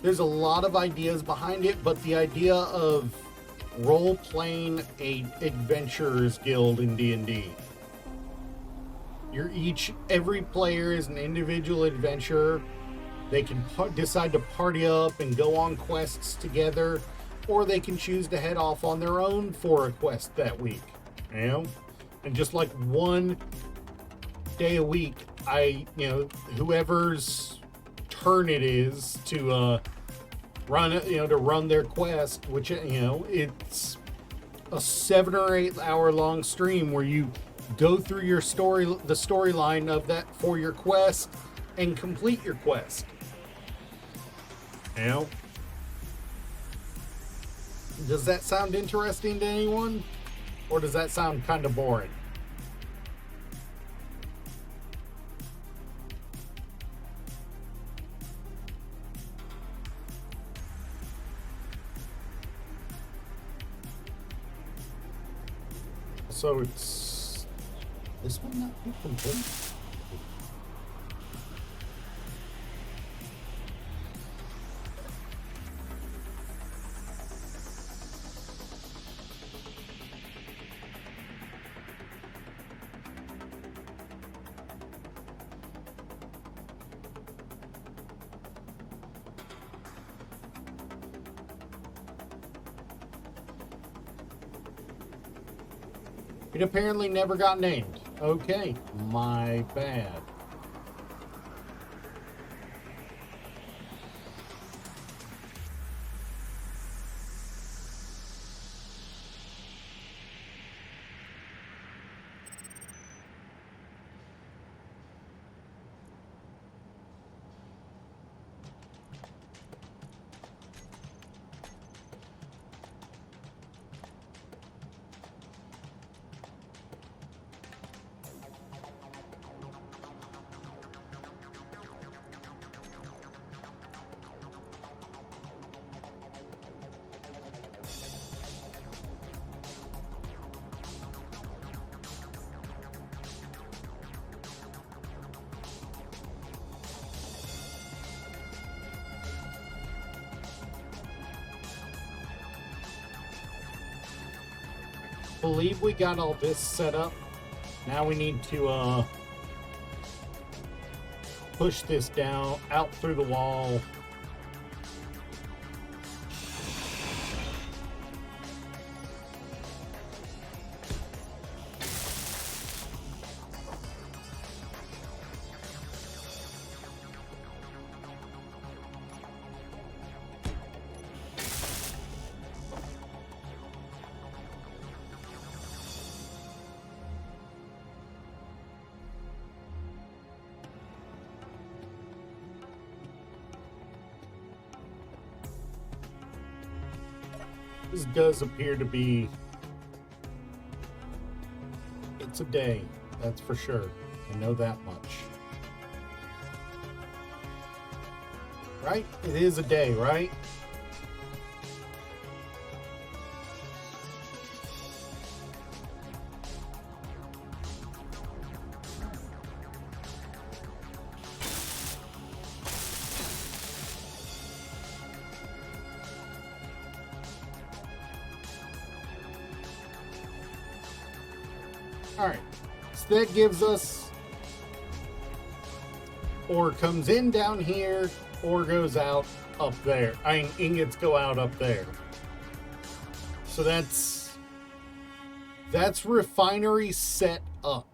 There's a lot of ideas behind it, but the idea of role-playing a adventurers guild in D&D. Every player is an individual adventurer. They can decide to party up and go on quests together, or they can choose to head off on their own for a quest that week, And just like one day a week, whoever's turn it is to run it, to run their quest, which, it's a 7 or 8 hour long stream where you go through the storyline of that for your quest and complete your quest. Does that sound interesting to anyone? Or does that sound kind of boring? So it's this one not be complete? It apparently never got named. Okay, my bad. Believe we got all this set up. Now we need to push this down out through the wall. This does appear to be... It's a day, that's for sure. I know that much. Right? It is a day, right? Alright, so that gives us, ore comes in down here, ore goes out up there. Ingots go out up there. So that's refinery set up.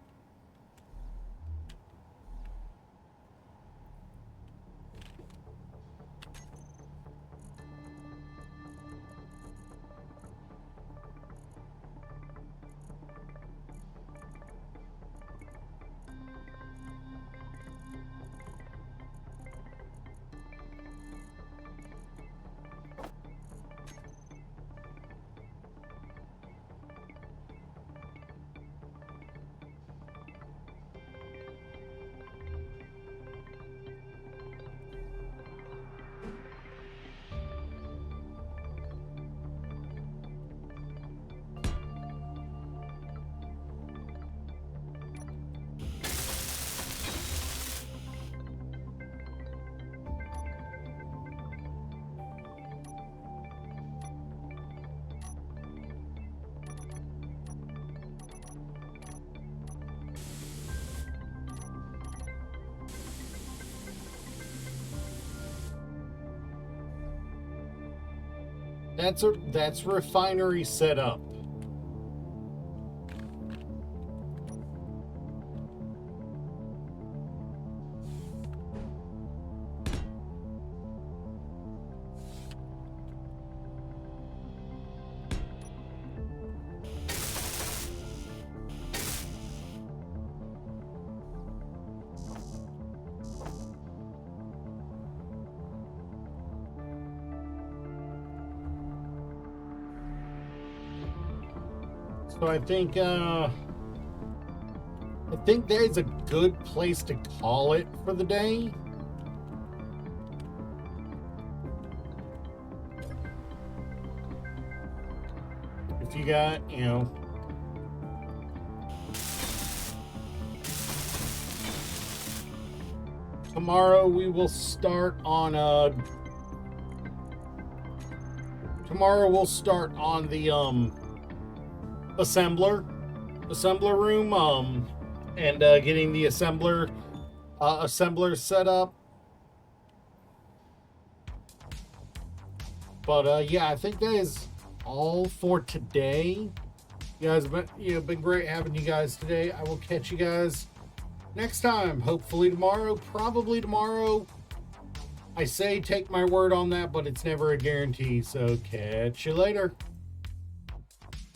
That's refinery set up. So I think there's a good place to call it for the day. If you got, you know, tomorrow we will start on tomorrow we'll start on the assembler room, and getting the assembler set up. But yeah, I think that is all for today. You guys been great having you guys today. I will catch you guys next time, hopefully tomorrow, probably tomorrow. I say take my word on that, but it's never a guarantee, so catch you later.